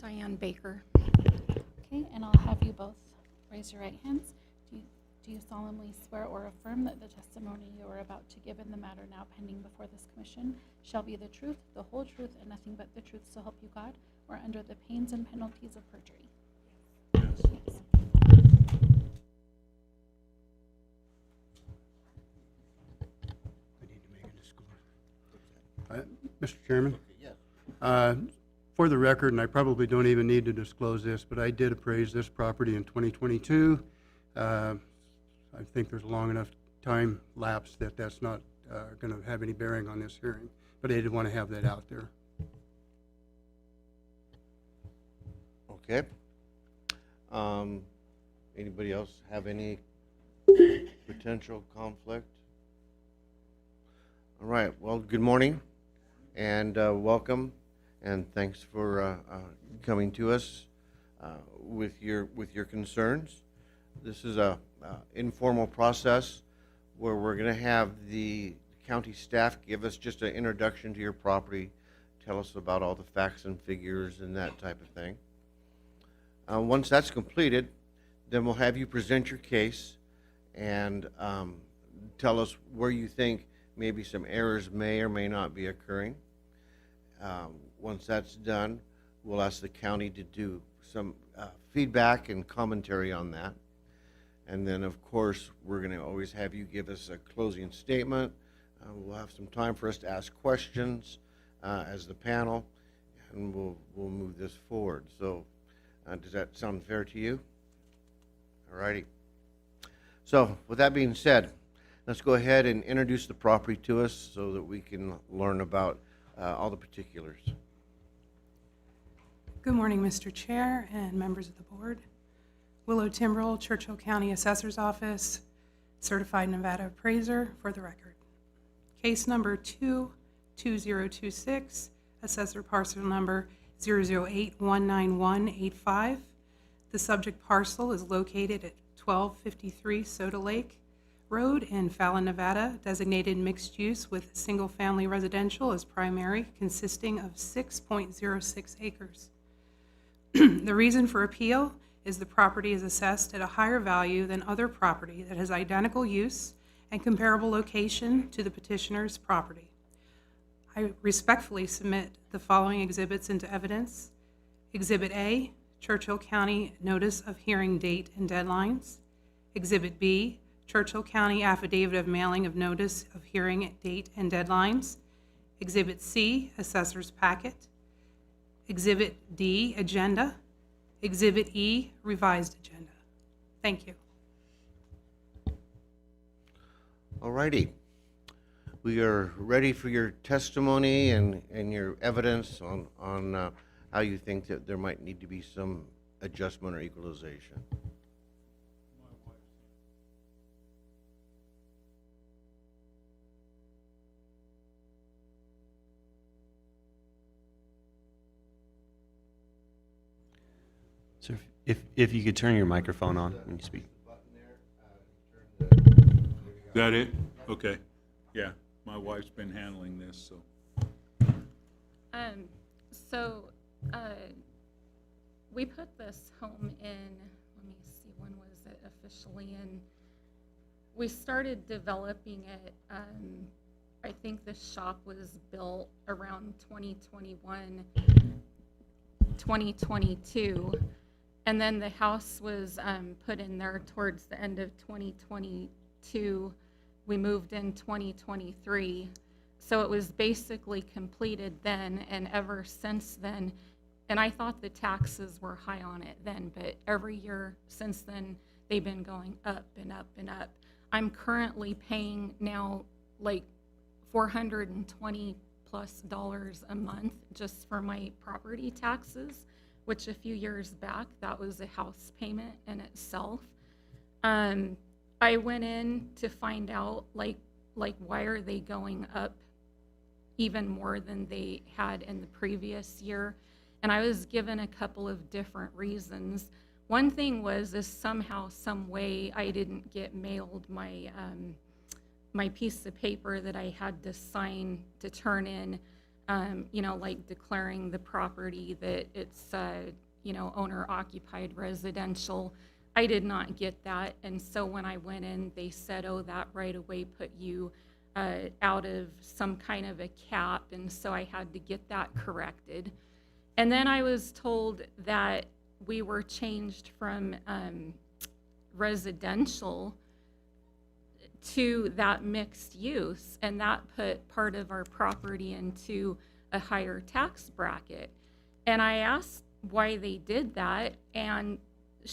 Diane Baker. Okay, and I'll have you both raise your right hands. Do you solemnly swear or affirm that the testimony you are about to give in the matter now pending before this commission shall be the truth, the whole truth, and nothing but the truth, so help you God, or under the pains and penalties of perjury? Yes. I need to make a disclosure. Mr. Chairman? Yes. For the record, and I probably don't even need to disclose this, but I did appraise this property in 2022. I think there's a long enough time lapse that that's not going to have any bearing on this hearing, but I did want to have that out there. Okay. Anybody else have any potential conflict? All right. Well, good morning and welcome, and thanks for coming to us with your concerns. This is a informal process where we're going to have the county staff give us just an introduction to your property, tell us about all the facts and figures and that type of thing. Once that's completed, then we'll have you present your case and tell us where you think maybe some errors may or may not be occurring. Once that's done, we'll ask the county to do some feedback and commentary on that. And then, of course, we're going to always have you give us a closing statement. We'll have some time for us to ask questions as the panel, and we'll move this forward. So does that sound fair to you? All righty. So with that being said, let's go ahead and introduce the property to us so that we can learn about all the particulars. Good morning, Mr. Chair and members of the board. Willow Timbrell, Churchill County Assessor's Office, Certified Nevada Appraiser, for the record. Case number 22026, Assessor Parcel Number 008-19185. The subject parcel is located at 1253 Soda Lake Road in Fallon, Nevada, designated mixed use with single-family residential as primary, consisting of 6.06 acres. The reason for appeal is the property is assessed at a higher value than other property that has identical use and comparable location to the petitioner's property. I respectfully submit the following exhibits into evidence. Exhibit A, Churchill County Notice of Hearing Date and Deadlines. Exhibit B, Churchill County Affidavit of Mailing of Notice of Hearing Date and Deadlines. Exhibit C, Assessor's Packet. Exhibit D, Agenda. Exhibit E, Revised Agenda. Thank you. All righty. We are ready for your testimony and your evidence on how you think that there might need to be some adjustment or equalization. Sir, if you could turn your microphone on when you speak. Is that it? Okay. Yeah, my wife's been handling this, so. So, we put this home in, let me see, when was it officially in? We started developing it, I think the shop was built around 2021, 2022. And then the house was put in there towards the end of 2022. We moved in 2023. So it was basically completed then, and ever since then, and I thought the taxes were high on it then, but every year since then, they've been going up and up and up. I'm currently paying now like $420+ a month just for my property taxes, which a few years back, that was a house payment in itself. I went in to find out like why are they going up even more than they had in the previous year. And I was given a couple of different reasons. One thing was is somehow, some way, I didn't get mailed my my piece of paper that I had to sign to turn in, you know, like declaring the property that it's, you know, owner occupied residential. I did not get that. And so when I went in, they said, oh, that right away put you out of some kind of a cap. And so I had to get that corrected. And then I was told that we were changed from residential to that mixed use, and that put part of our property into a higher tax bracket. And I asked why they did that, and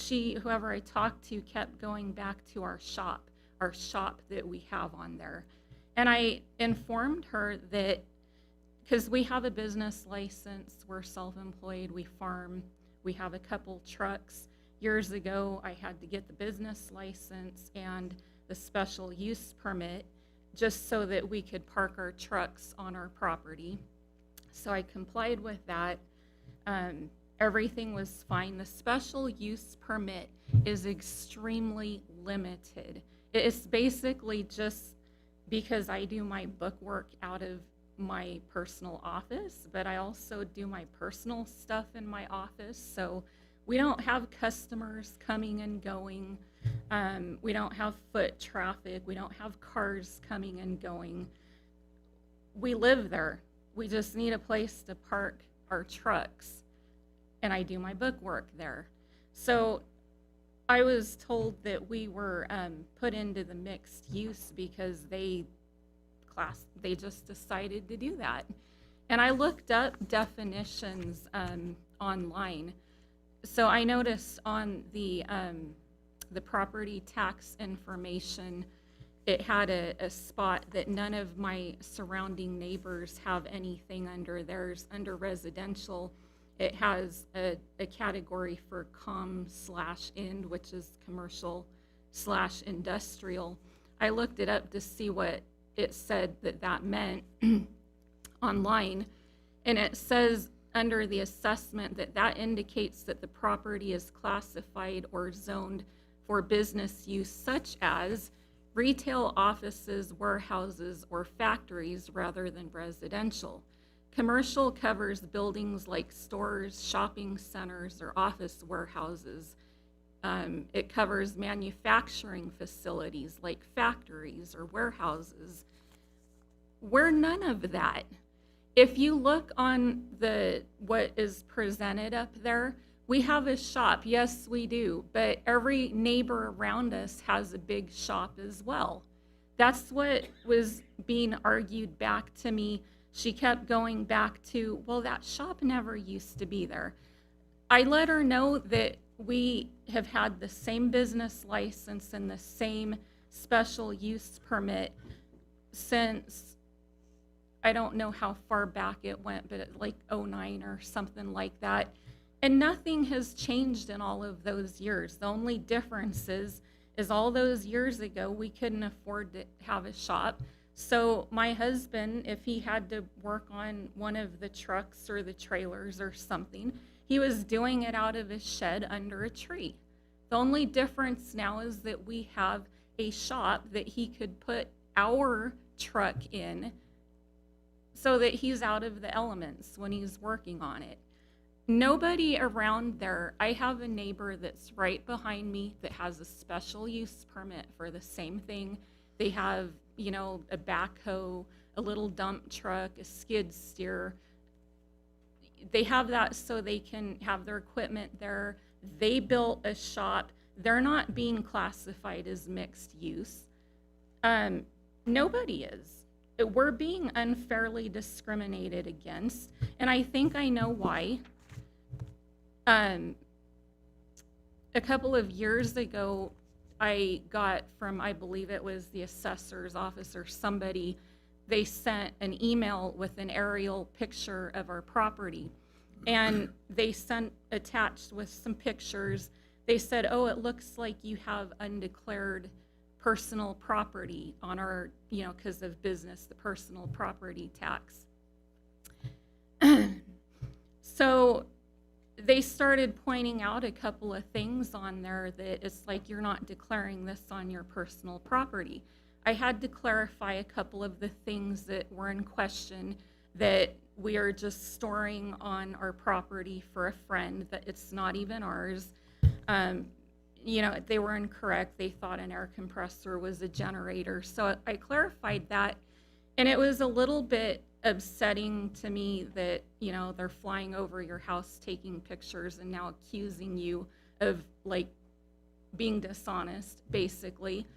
whoever I talked to, kept going back to our shop that we have on there. And I informed her that, because we have a business license, we're self-employed, we farm, we have a couple trucks. Years ago, I had to get the business license and the special use permit just so that we could park our trucks on our property. So I complied with that. Everything was fine. The special use permit is extremely limited. It's basically just because I do my book work out of my personal office, but I also do my personal stuff in my office. So we don't have customers coming and going. We don't have foot traffic. We don't have cars coming and going. We live there. We just need a place to park our trucks. And I do my book work there. So I was told that we were put into the mixed use because they just decided to do that. And I looked up definitions online. So I noticed on the property tax information, it had a spot that none of my surrounding neighbors have anything under theirs. Under residential, it has a category for com/ind, which is commercial/industrial. I looked it up to see what it said that meant online, and it says under the assessment that indicates that the property is classified or zoned for business use such as retail, offices, warehouses, or factories rather than residential. Commercial covers buildings like stores, shopping centers, or office warehouses. It covers manufacturing facilities like factories or warehouses. We're none of that. If you look on what is presented up there, we have a shop. Yes, we do. But every neighbor around us has a big shop as well. That's what was being argued back to me. She kept going back to, well, that shop never used to be there. I let her know that we have had the same business license and the same special use permit since, I don't know how far back it went, but like 09 or something like that. And nothing has changed in all of those years. The only difference is all those years ago, we couldn't afford to have a shop. So my husband, if he had to work on one of the trucks or the trailers or something, he was doing it out of his shed under a tree. The only difference now is that we have a shop that he could put our truck in so that he's out of the elements when he's working on it. Nobody around there, I have a neighbor that's right behind me that has a special use permit for the same thing. They have, you know, a backhoe, a little dump truck, a skid steer. They have that so they can have their equipment there. They built a shop. They're not being classified as mixed use. Nobody is. We're being unfairly discriminated against, and I think I know why. A couple of years ago, I got from, I believe it was the assessor's office or somebody, they sent an email with an aerial picture of our property. And they sent attached with some pictures, they said, oh, it looks like you have undeclared personal property on our, you know, because of business, the personal property tax. So they started pointing out a couple of things on there that it's like you're not declaring this on your personal property. I had to clarify a couple of the things that were in question, that we are just storing on our property for a friend, that it's not even ours. You know, they were incorrect. They thought an air compressor was a generator. So I clarified that, and it was a little bit upsetting to me that, you know, they're flying over your house taking pictures and now accusing you of like being dishonest, basically.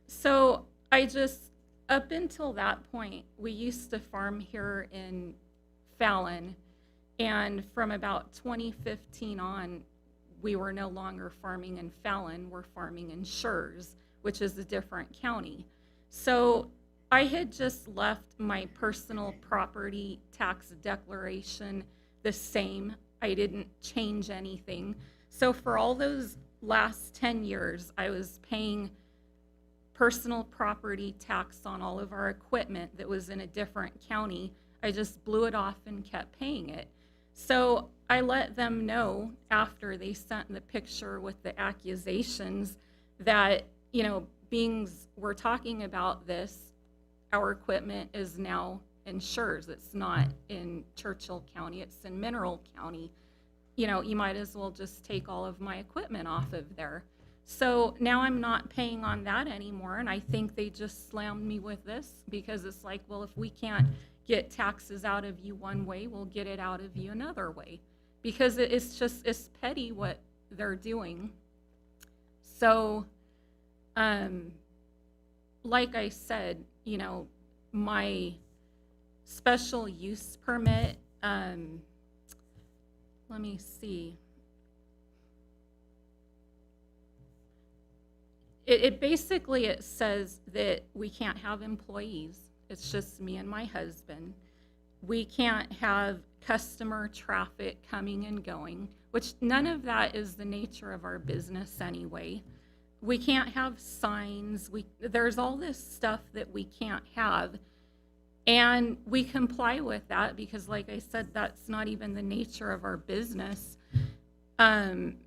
So I just, up until that point, we used to farm here in Fallon, and from about 2015 on, we were no longer farming in Fallon, we're farming in Schurz, which is a different county. So I had just left my personal property tax declaration the same. I didn't change anything. So for all those last 10 years, I was paying personal property tax on all of our equipment that was in a different county. I just blew it off and kept paying it. So I let them know after they sent the picture with the accusations that, you know, we're talking about this, our equipment is now in Schurz. It's not in Churchill County, it's in Mineral County. You know, you might as well just take all of my equipment off of there. So now I'm not paying on that anymore, and I think they just slammed me with this because it's like, well, if we can't get taxes out of you one way, we'll get it out of you another way. Because it's petty what they're doing. So, like I said, you know, my special use permit, let me see. It basically, it says that we can't have employees. It's just me and my husband. We can't have customer traffic coming and going, which none of that is the nature of our business anyway. We can't have signs. There's all this stuff that we can't have. And we comply with that because, like I said, that's not even the nature of our business. We're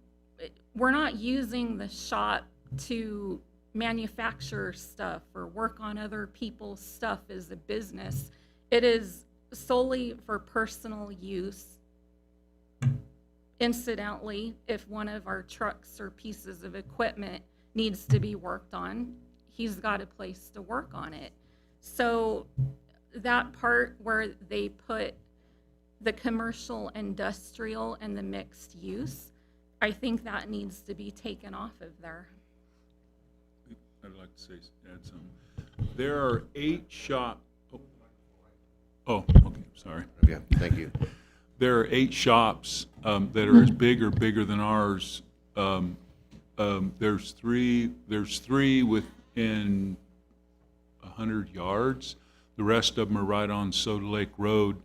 not using the shop to manufacture stuff or work on other people's stuff as a business. It is solely for personal use. Incidentally, if one of our trucks or pieces of equipment needs to be worked on, he's got a place to work on it. So that part where they put the commercial, industrial, and the mixed use, I think that needs to be taken off of there. I'd like to add something. There are 8 shops. Oh, okay, sorry. Yeah, thank you. There are 8 shops that are as big or bigger than ours. There's three within 100 yards. The rest of them are right on Soda Lake Road.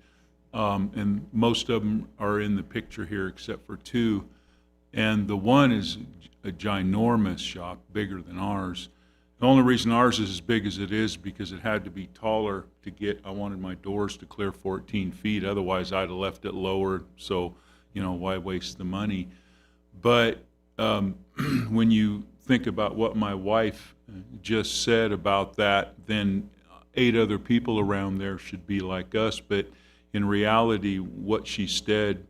and most of them are in the picture here except for two. And the one is a ginormous shop, bigger than ours. The only reason ours is as big as it is because it had to be taller to get, I wanted my doors to clear 14 feet, otherwise I'd have left it lower, so, why waste the money? But when you think about what my wife just said about that, then 8 other people around there should be like us, but in reality, what she said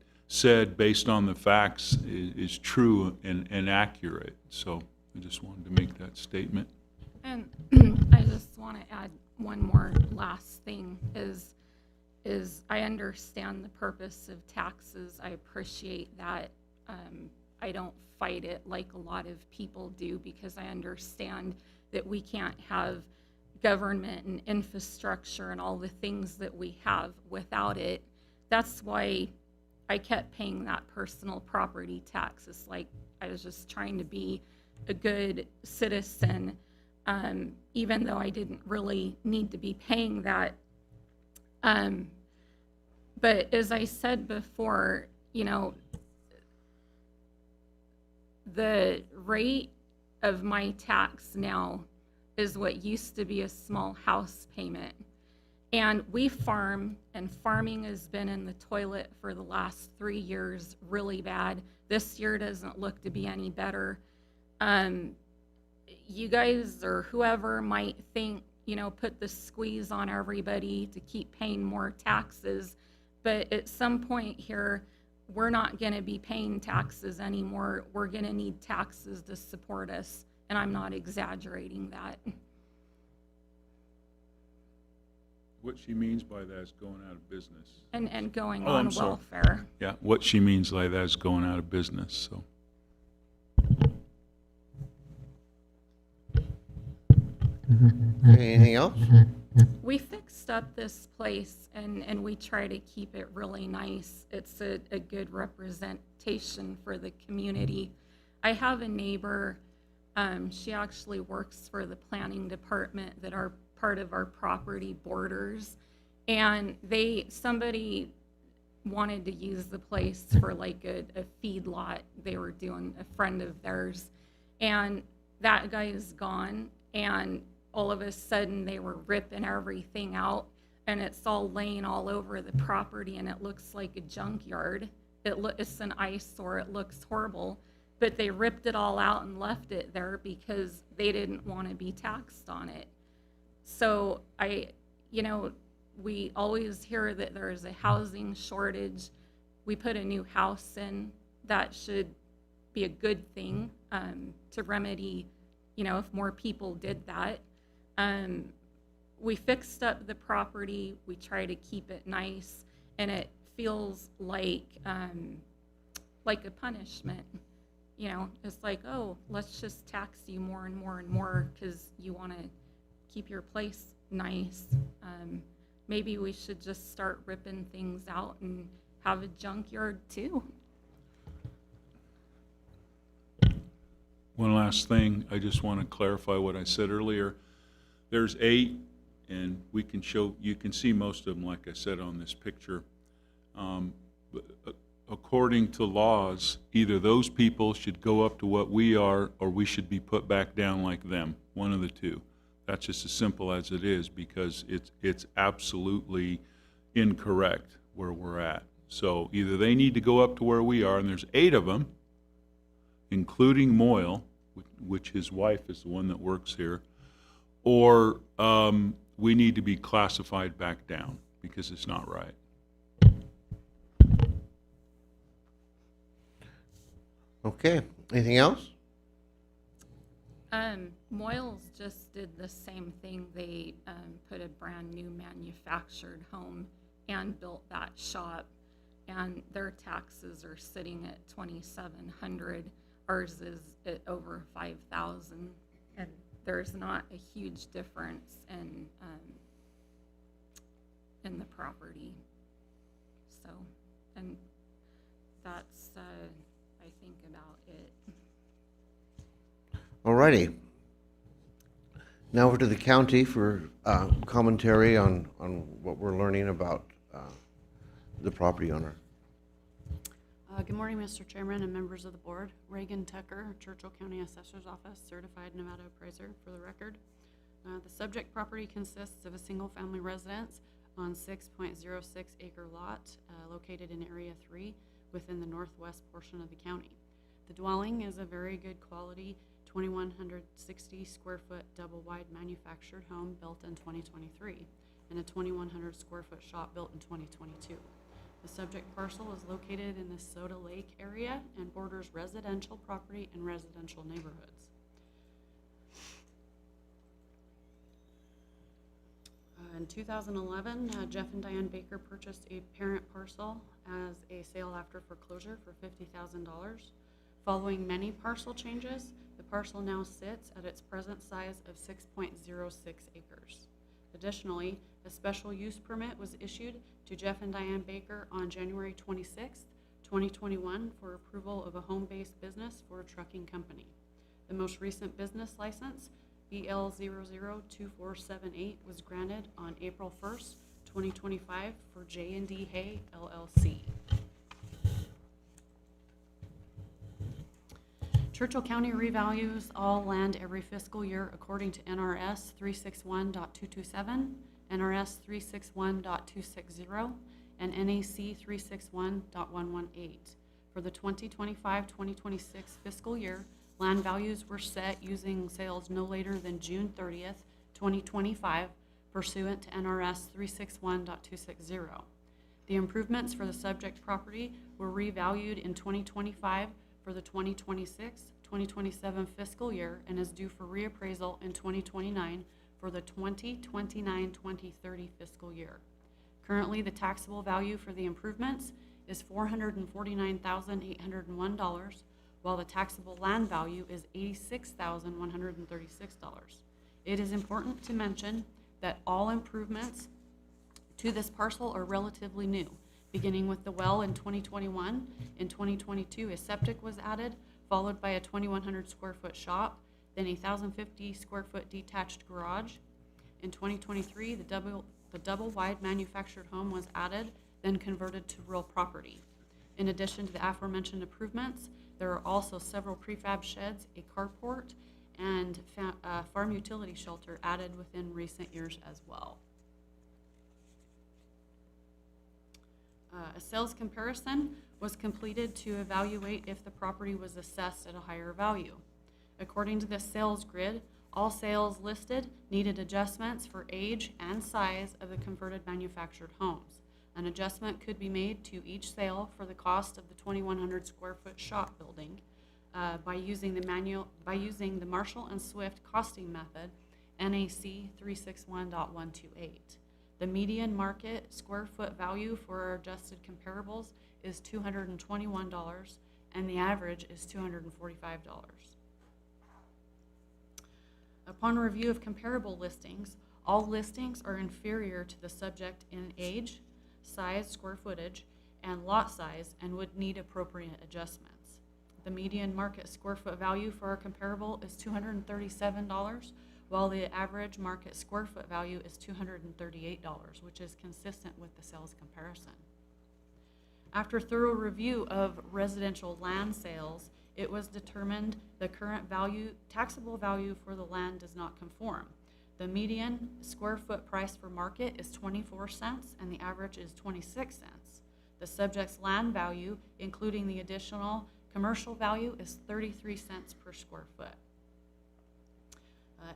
based on the facts is true and accurate. So I just wanted to make that statement. And I just want to add one more last thing is I understand the purpose of taxes. I appreciate that. I don't fight it like a lot of people do because I understand that we can't have government and infrastructure and all the things that we have without it. That's why I kept paying that personal property tax. It's like I was just trying to be a good citizen, even though I didn't really need to be paying that. But as I said before, the rate of my tax now is what used to be a small house payment. And we farm, and farming has been in the toilet for the last 3 years really bad. This year doesn't look to be any better. You guys or whoever might think, put the squeeze on everybody to keep paying more taxes. But at some point here, we're not going to be paying taxes anymore. We're going to need taxes to support us. And I'm not exaggerating that. What she means by that is going out of business. And going Oh, on I'm sorry. welfare. Yeah, what she means by that is going out of business, so. Okay, anything else? We fixed up this place and we try to keep it really nice. It's a good representation for the community. I have a neighbor, she actually works for the planning department that are part of our property borders. And somebody wanted to use the place for like a feed lot. They were doing a friend of theirs. And that guy is gone. And all of a sudden they were ripping everything out and it's all laying all over the property and it looks like a junkyard. It's an eyesore, it looks horrible, but they ripped it all out and left it there because they didn't want to be taxed on it. So we always hear that there's a housing shortage. We put a new house in, that should be a good thing to remedy, if more people did that. We fixed up the property, we try to keep it nice, and it feels like a punishment. It's like, oh, let's just tax you more and more and more because you want to keep your place nice. Maybe we should just start ripping things out and have a junkyard too. One last thing, I just want to clarify what I said earlier. There's 8, and you can see most of them, like I said, on this picture. But according to laws, either those people should go up to what we are, or we should be put back down like them, one of the two. That's just as simple as it is, because it's absolutely incorrect where we're at. So either they need to go up to where we are, and there's 8 of them, including Moyle, which his wife is the one that works here, or we need to be classified back down because it's not right. Okay, anything else? Moyles just did the same thing. They put a brand new manufactured home and built that shop, and their taxes are sitting at $2,700. Ours is at over $5,000, and there's not a huge difference in the property. So, and that's I think about it. Alrighty. Now over to the county for commentary on what we're learning about the property owner. Good morning, Mr. Chairman and members of the board. Reagan Tucker, Churchill County Assessor's Office, Certified Nevada Appraiser, for the record. The subject property consists of a single-family residence on 6.06 acre lot located in Area 3 within the northwest portion of the county. The dwelling is a very good quality 2,160 square foot double wide manufactured home built in 2023 and a 2,100 square foot shop built in 2022. The subject parcel is located in the Soda Lake area and borders residential property and residential neighborhoods. In 2011, Jeff and Diane Baker purchased a parent parcel as a sale after foreclosure for $50,000. Following many parcel changes, the parcel now sits at its present size of 6.06 acres. Additionally, a special use permit was issued to Jeff and Diane Baker on January 26, 2021 for approval of a home-based business for a trucking company. The most recent business license, BL002478, was granted on April 1st, 2025 for J&D Hay LLC. Churchill County revalues all land every fiscal year according to NRS 361.227, NRS 361.260, and NAC 361.118. For the 2025-2026 fiscal year, land values were set using sales no later than June 30th, 2025, pursuant to NRS 361.260. The improvements for the subject property were revalued in 2025 for the 2026-2027 fiscal year and is due for reappraisal in 2029 for the 2029-2030 fiscal year. Currently, the taxable value for the improvements is $449,801, while the taxable land value is $86,136. It is important to mention that all improvements to this parcel are relatively new, beginning with the well in 2021. In 2022, a septic was added, followed by a 2,100 square foot shop, then a 1,050 square foot detached garage. In 2023, the double wide manufactured home was added, then converted to real property. In addition to the aforementioned improvements, there are also several prefab sheds, a carport, and farm utility shelter added within recent years as well. A sales comparison was completed to evaluate if the property was assessed at a higher value. According to the sales grid, all sales listed needed adjustments for age and size of the converted manufactured homes. An adjustment could be made to each sale for the cost of the 2,100 square foot shop building by using the Marshall and Swift costing method, NAC 361.128. The median market square foot value for our adjusted comparables is $221, and the average is $245. Upon review of comparable listings, all listings are inferior to the subject in age, size, square footage, and lot size, and would need appropriate adjustments. The median market square foot value for our comparable is $237, while the average market square foot value is $238, which is consistent with the sales comparison. After thorough review of residential land sales, it was determined the current taxable value for the land does not conform. The median square foot price for market is 24 cents and the average is 26 cents. The subject's land value, including the additional commercial value, is 33 cents per square foot.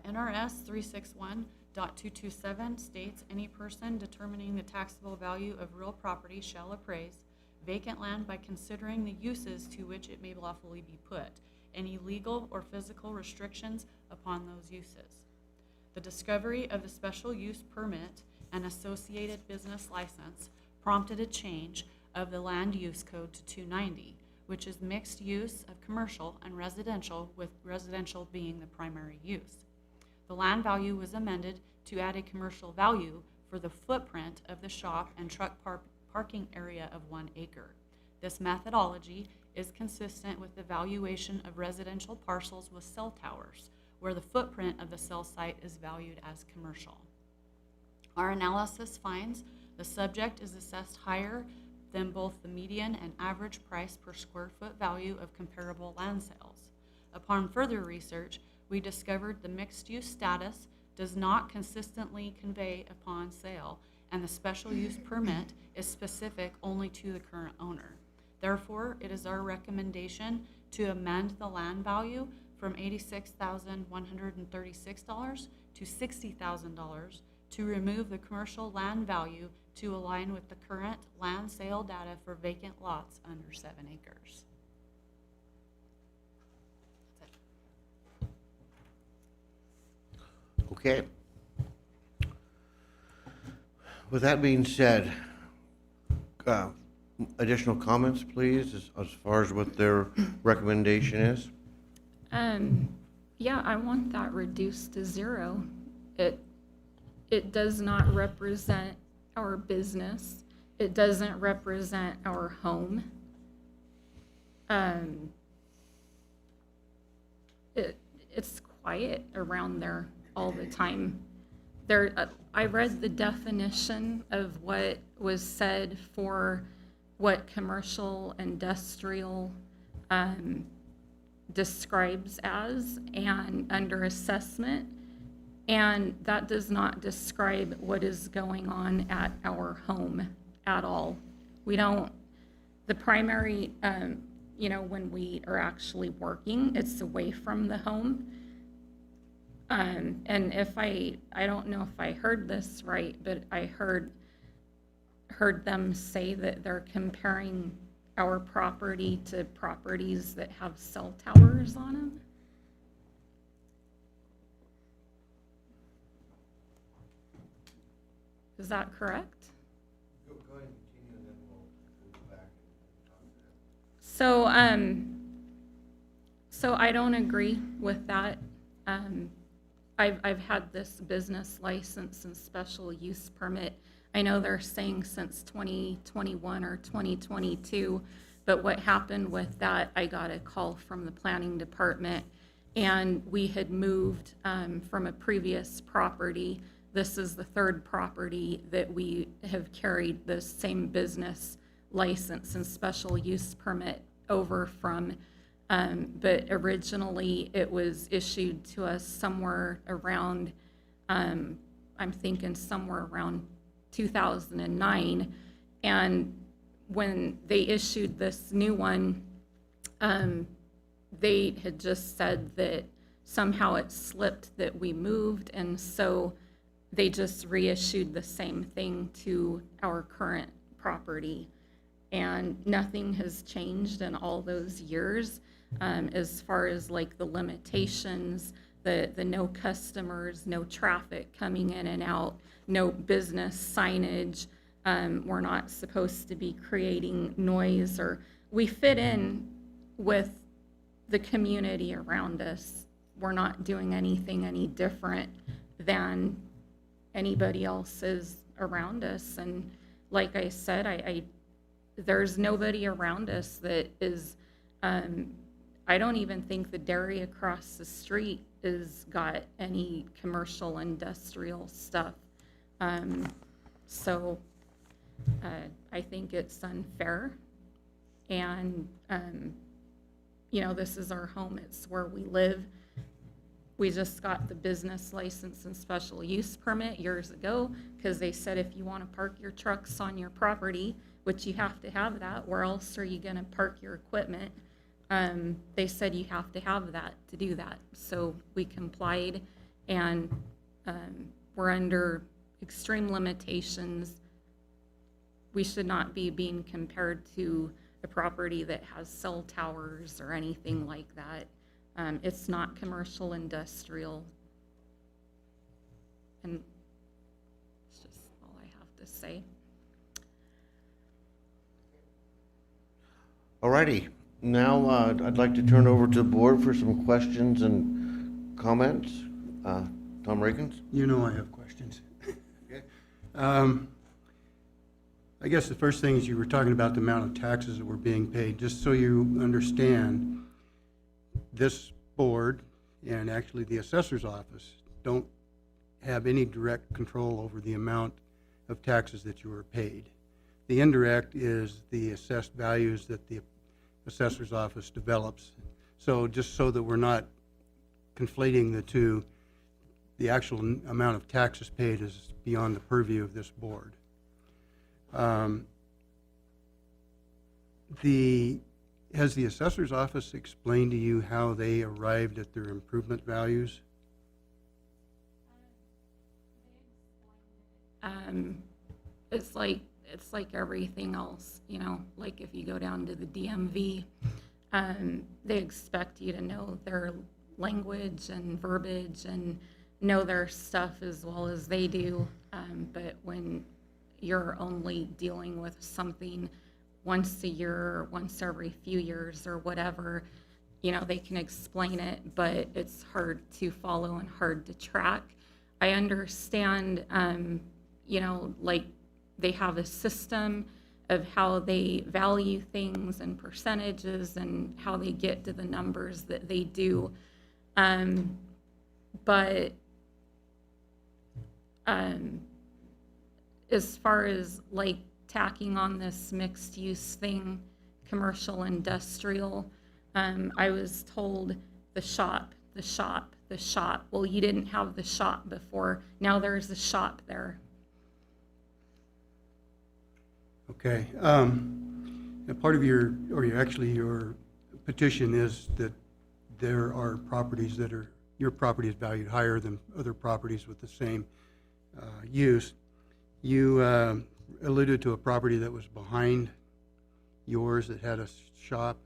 NRS 361.227 states any person determining the taxable value of real property shall appraise vacant land by considering the uses to which it may lawfully be put, any legal or physical restrictions upon those uses. The discovery of the special use permit and associated business license prompted a change of the land use code to 290, which is mixed use of commercial and residential, with residential being the primary use. The land value was amended to add a commercial value for the footprint of the shop and truck parking area of 1 acre. This methodology is consistent with the valuation of residential parcels with cell towers, where the footprint of the cell site is valued as commercial. Our analysis finds the subject is assessed higher than both the median and average price per square foot value of comparable land sales. Upon further research, we discovered the mixed-use status does not consistently convey upon sale, and the special use permit is specific only to the current owner. Therefore, it is our recommendation to amend the land value from $86,136 to $60,000 to remove the commercial land value to align with the current land sale data for vacant lots under 7 acres. Okay. With that being said, additional comments, please, as far as what their recommendation is? Yeah, I want that reduced to 0. It does not represent our business. It doesn't represent our home. It's quiet around there all the time. I read the definition of what was said for what commercial industrial describes as, and under assessment, and that does not describe what is going on at our home at all. We don't, the primary, when we are actually working, it's away from the home. And if I don't know if I heard this right, but I heard them say that they're comparing our property to properties that have cell towers on them. Is that correct? Go ahead and continue, and then we'll go back and talk to that. So I don't agree with that. I've had this business license and special use permit. I know they're saying since 2021 or 2022, but what happened with that, I got a call from the planning department, and we had moved from a previous property. This is the third property that we have carried the same business license and special use permit over from. But originally it was issued to us somewhere around, I'm thinking somewhere around 2009. And when they issued this new one, they had just said that somehow it slipped that we moved, and so they just reissued the same thing to our current property. And nothing has changed in all those years, as far as like the limitations, the no customers, no traffic coming in and out, no business signage. We're not supposed to be creating noise, or we fit in with the community around us. We're not doing anything any different than anybody else is around us. And like I said, there's nobody around us that is, I don't even think the dairy across the street has got any commercial industrial stuff. So I think it's unfair. And, this is our home. It's where we live. We just got the business license and special use permit years ago because they said if you want to park your trucks on your property, which you have to have that, where else are you going to park your equipment? They said you have to have that to do that. So we complied, and we're under extreme limitations. We should not be being compared to a property that has cell towers or anything like that. It's not commercial industrial. And it's just all I have to say. Alrighty, now I'd like to turn over to the board for some questions and comments. Tom Rakens? You know I have questions. I guess the first thing is you were talking about the amount of taxes that were being paid. Just so you understand, this board and actually the assessor's office don't have any direct control over the amount of taxes that you are paid. The indirect is the assessed values that the assessor's office develops. So just so that we're not conflating the two, the actual amount of taxes paid is beyond the purview of this board. Has the assessor's office explained to you how they arrived at their improvement values? It's like everything else, you know, like if you go down to the DMV, they expect you to know their language and verbiage and know their stuff as well as they do. But when you're only dealing with something once a year or once every few years or whatever, you know, they can explain it, but it's hard to follow and hard to track. I understand, you know, like they have a system of how they value things and percentages and how they get to the numbers that they do. But as far as like tacking on this mixed use thing, commercial, industrial, I was told the shop. Well, you didn't have the shop before. Now there's a shop there. Okay. And part of your petition is that there are properties that are, your property is valued higher than other properties with the same use. You alluded to a property that was behind yours that had a shop.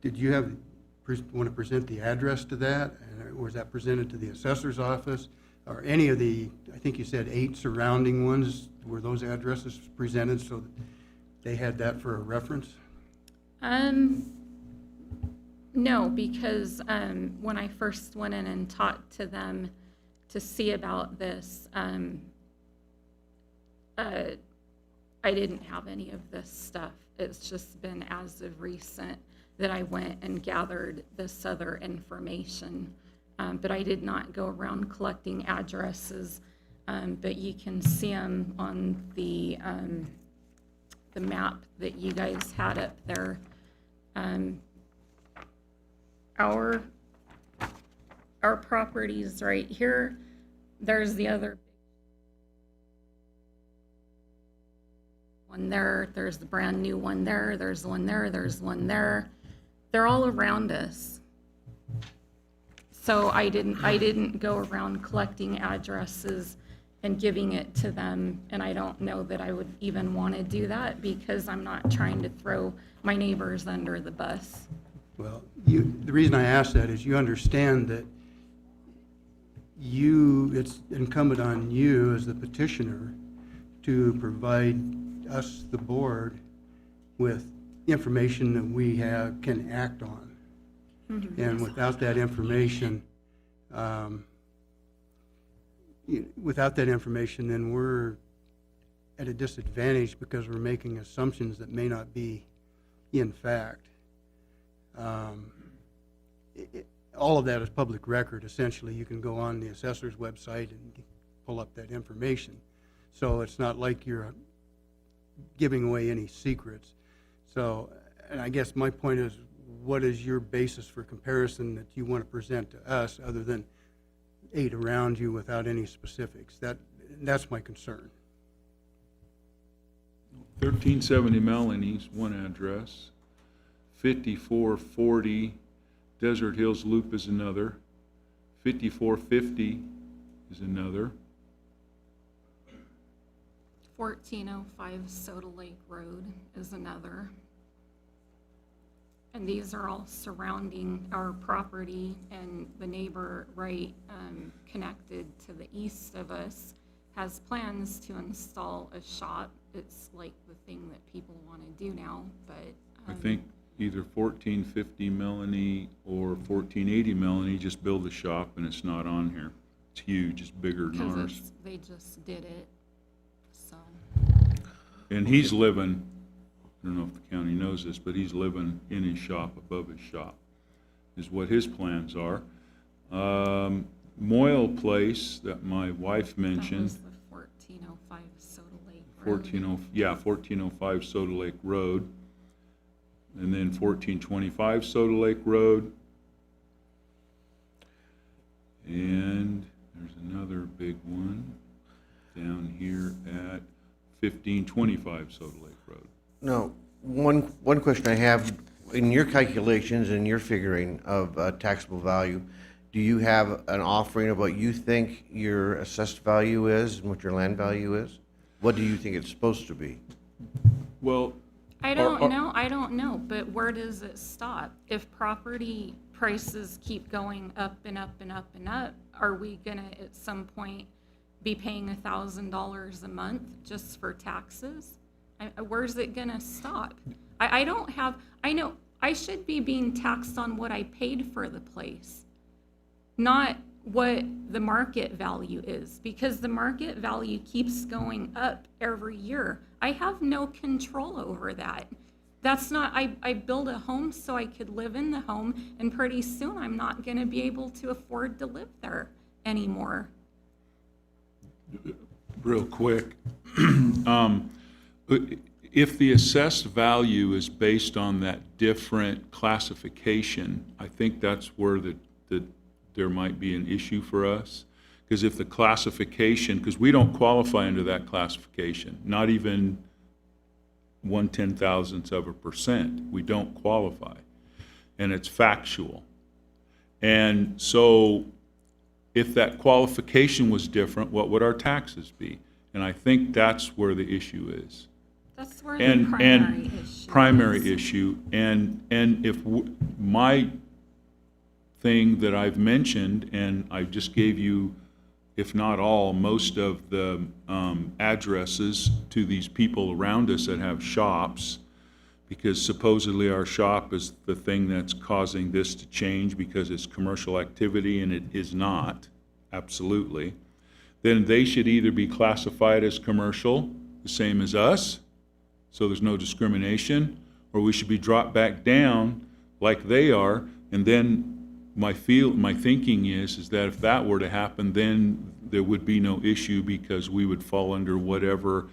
Did you want to present the address to that? And was that presented to the assessor's office? Or any of the, I think you said 8 surrounding ones, were those addresses presented so that they had that for a reference? No, because when I first went in and talked to them to see about this, I didn't have any of this stuff. It's just been as of recent that I went and gathered this other information. But I did not go around collecting addresses, but you can see them on the map that you guys had up there. Our properties right here, there's the other one there, there's the brand new one there, there's one there, there's one there. They're all around us. So I didn't go around collecting addresses and giving it to them, and I don't know that I would even want to do that because I'm not trying to throw my neighbors under the bus. Well, the reason I ask that is you understand that it's incumbent on you as the petitioner to provide us, the board, with information that we can act on. Mm-hmm. And without that information, then we're at a disadvantage because we're making assumptions that may not be in fact. All of that is public record, essentially. You can go on the assessor's website and pull up that information. So it's not like you're giving away any secrets. So, and I guess my point is, what is your basis for comparison that you want to present to us other than 8 around you without any specifics? That's my concern. 1370 Melanie's one address. 5440 Desert Hills Loop is another. 5450 is another. 1405 Soda Lake Road is another. And these are all surrounding our property, and the neighbor right connected to the east of us has plans to install a shop. It's like the thing that people want to do now, but I think either 1450 Melanie or 1480 Melanie just build a shop and it's not on here. It's huge, it's bigger than ours. because they just did it, so. And he's living, I don't know if the county knows this, but he's living in his shop, above his shop, is what his plans are. Moyle Place that my wife That mentioned, was the 1405 Soda Lake 1405 Soda Lake Road. And then 1425 Soda Lake Road. And there's another big one down here at 1525 Soda Lake Road. Now, one question I have, in your calculations and your figuring of taxable value, do you have an offering of what you think your assessed value is and what your land value is? What do you think it's supposed to be? Well, I don't know, but where does it stop? If property prices keep going up and up and up and up, are we gonna at some point be paying $1,000 a month just for taxes? Where's it gonna stop? I know I should be being taxed on what I paid for the place, not what the market value is, because the market value keeps going up every year. I have no control over that. That's not, I built a home so I could live in the home, and pretty soon I'm not gonna be able to afford to live there anymore. real quick, if the assessed value is based on that different classification, I think that's where there might be an issue for us. Because if the classification, because we don't qualify under that classification, not even 1/10,000%, we don't qualify. And it's factual. And so if that qualification was different, what would our taxes be? And I think that's where the issue is. That's where the primary issue is. Primary issue. And if my thing that I've mentioned, and I just gave you, if not all, most of the addresses to these people around us that have shops, because supposedly our shop is the thing that's causing this to change because it's commercial activity, and it is not, absolutely, then they should either be classified as commercial, the same as us, so there's no discrimination, or we should be dropped back down like they are. And then my thinking is that if that were to happen, then there would be no issue because we would fall under whatever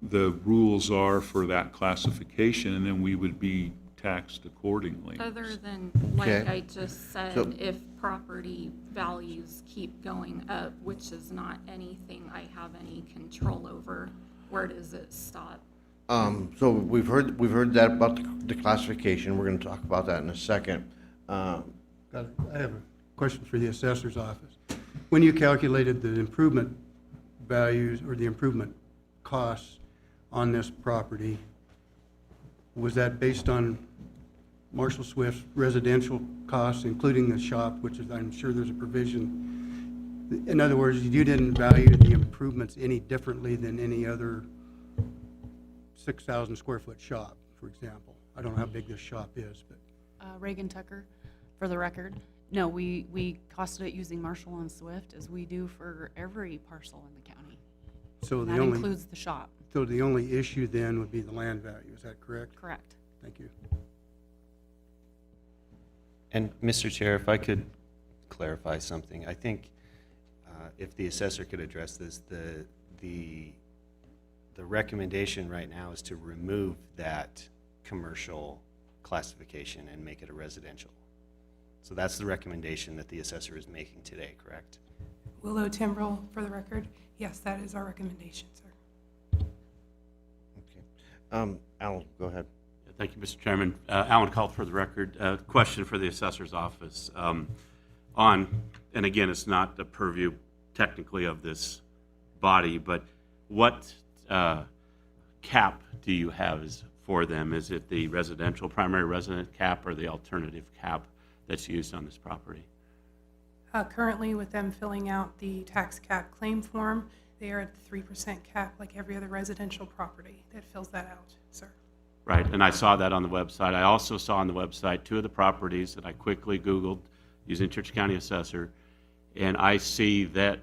the rules are for that classification, and then we would be taxed accordingly. Other than, like Okay. I just said, So- if property values keep going up, which is not anything I have any control over, where does it stop? So we've heard that about the classification. We're gonna talk about that in a second. I have a question for the assessor's office. When you calculated the improvement values or the improvement costs on this property, was that based on Marshall Swift's residential costs, including the shop, which is, I'm sure there's a provision? In other words, you didn't value the improvements any differently than any other 6,000 square foot shop, for example. I don't know how big this shop is, but. Reagan Tucker, for the record. No, we costed it using Marshall and Swift, as we do for every parcel in the county. So And the that only, includes the shop. so the only issue then would be the land value, is that correct? Correct. Thank you. And Mr. Chair, if I could clarify something, I think if the assessor could address this, the recommendation right now is to remove that commercial classification and make it a residential. So that's the recommendation that the assessor is making today, correct? Willow Timbrell, for the record. Yes, that is our recommendation, sir. Okay. Alan, go ahead. Thank you, Mr. Chairman. Alan Call for the record. Question for the assessor's office. And again, it's not the purview technically of this body, but what cap do you have for them? Is it the residential primary resident cap or the alternative cap that's used on this property? Currently, with them filling out the tax cap claim form, they are at the 3% cap like every other residential property that fills that out, sir. Right, and I saw that on the website. I also saw on the website two of the properties that I quickly Googled using Churchill County Assessor, and I see that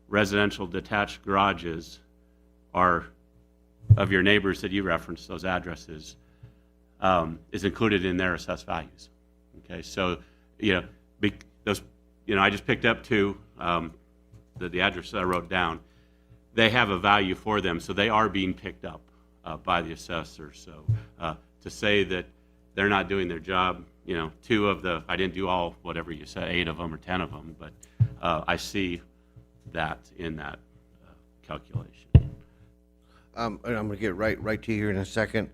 residential detached garages are, of your neighbors that you referenced, those addresses, is included in their assessed values. Okay, so, I just picked up two, the address that I wrote down. they have a value for them, so they are being picked up by the assessor. So to say that they're not doing their job, you know, I didn't do all, whatever you said, 8 of them or 10 of them, but I see that in that calculation. And I'm gonna get right to you here in a second.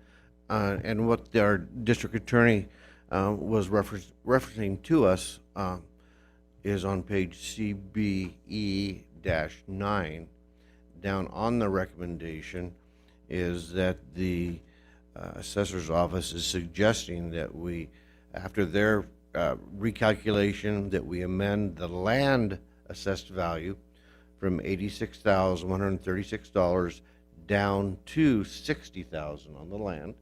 And what our district attorney was referencing to us is on page CBE-9, down on the recommendation, is that the assessor's office is suggesting that we, after their recalculation, that we amend the land assessed value from $86,136 down to $60,000 on the land,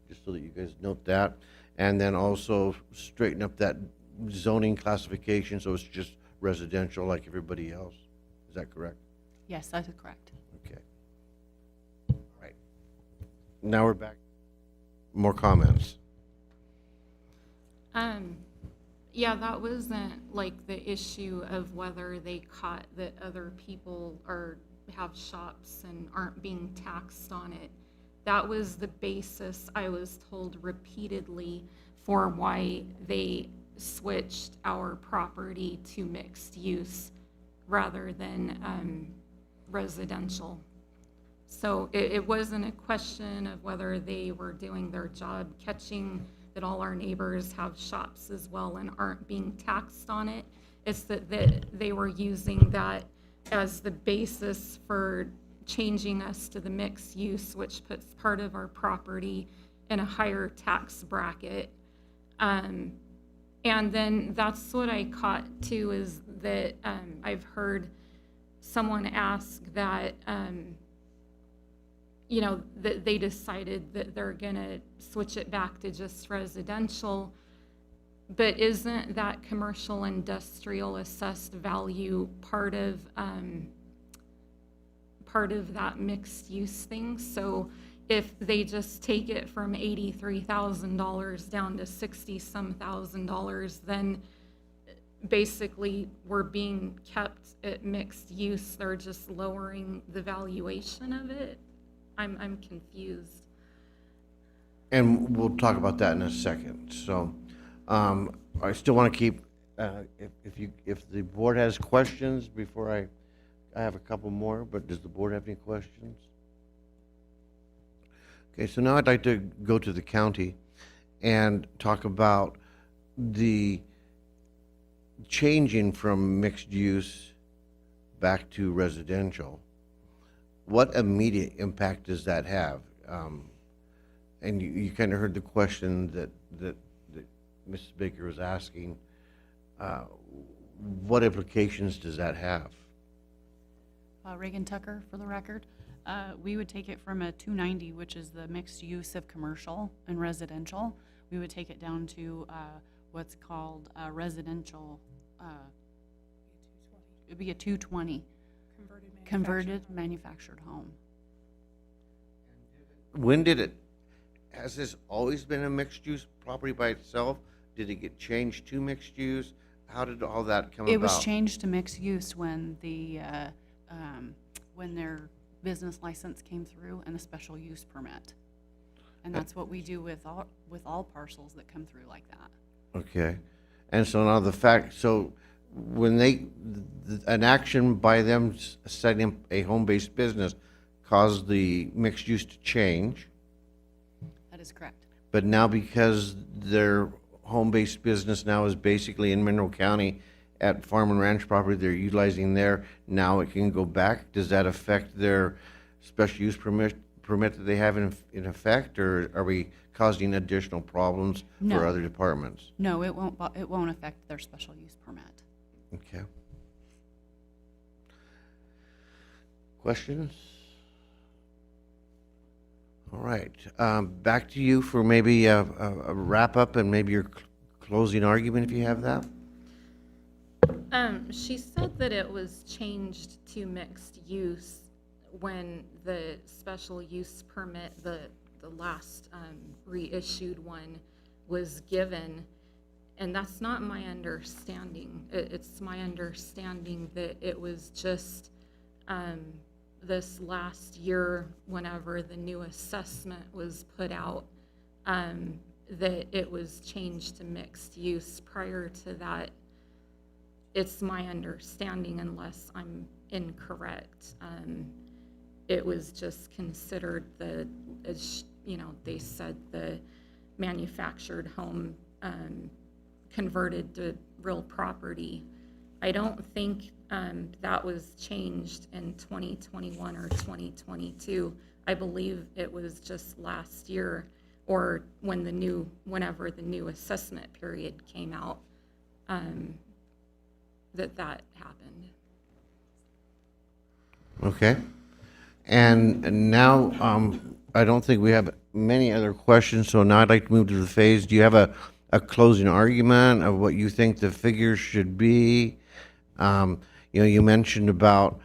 just so that you guys note that, and then also straighten up that zoning classification so it's just residential like everybody else. Is that correct? Yes, that is correct. Okay. All right. Now we're back. More comments? Yeah, that wasn't like the issue of whether they caught that other people have shops and aren't being taxed on it. That was the basis I was told repeatedly for why they switched our property to mixed use rather than residential. So it wasn't a question of whether they were doing their job catching that all our neighbors have shops as well and aren't being taxed on it. It's that they were using that as the basis for changing us to the mixed use, which puts part of our property in a higher tax bracket. And then that's what I caught too, is that I've heard someone ask that, you know, that they decided that they're gonna switch it back to just residential, but isn't that commercial industrial assessed value part of that mixed use thing? So if they just take it from $83,000 down to $60-some thousand, then basically we're being kept at mixed use. They're just lowering the valuation of it. I'm confused. And we'll talk about that in a second. So I still want to keep, if the board has questions before I have a couple more, but does the board have any questions? Okay, so now I'd like to go to the county and talk about the changing from mixed use back to residential. What immediate impact does that have? And you kind of heard the question that Mrs. Baker was asking. What implications does that have? Reagan Tucker, for the record. We would take it from a 290, which is the mixed use of commercial and residential. We would take it down to what's called residential. It'd be a 220. Converted manufactured home. When did it, has this always been a mixed use property by itself? Did it get changed to mixed use? How did all that come about? It was changed to mixed use when when their business license came through and a special use permit. And that's what we do with all parcels that come through like that. Okay. And so now so when an action by them setting up a home-based business caused the mixed use to change. That is correct. But now because their home-based business now is basically in Mineral County at farm and ranch property they're utilizing there, now it can go back? Does that affect their special use permit that they have in effect, or are we causing additional problems for other departments? No, it won't affect their special use permit. Okay. Questions? All right. Back to you for maybe a wrap-up and maybe your closing argument, if you have that. She said that it was changed to mixed use when the special use permit, the last reissued one, was given. And that's not my understanding. It's my understanding that it was just this last year, whenever the new assessment was put out, that it was changed to mixed use. Prior to that, it's my understanding, unless I'm incorrect, it was just considered they said the manufactured home converted to real property. I don't think that was changed in 2021 or 2022. I believe it was just last year, or whenever the new assessment period came out, that happened. Okay. And now, I don't think we have many other questions, so now I'd like to move to the phase. Do you have a closing argument of what you think the figures should be? You mentioned about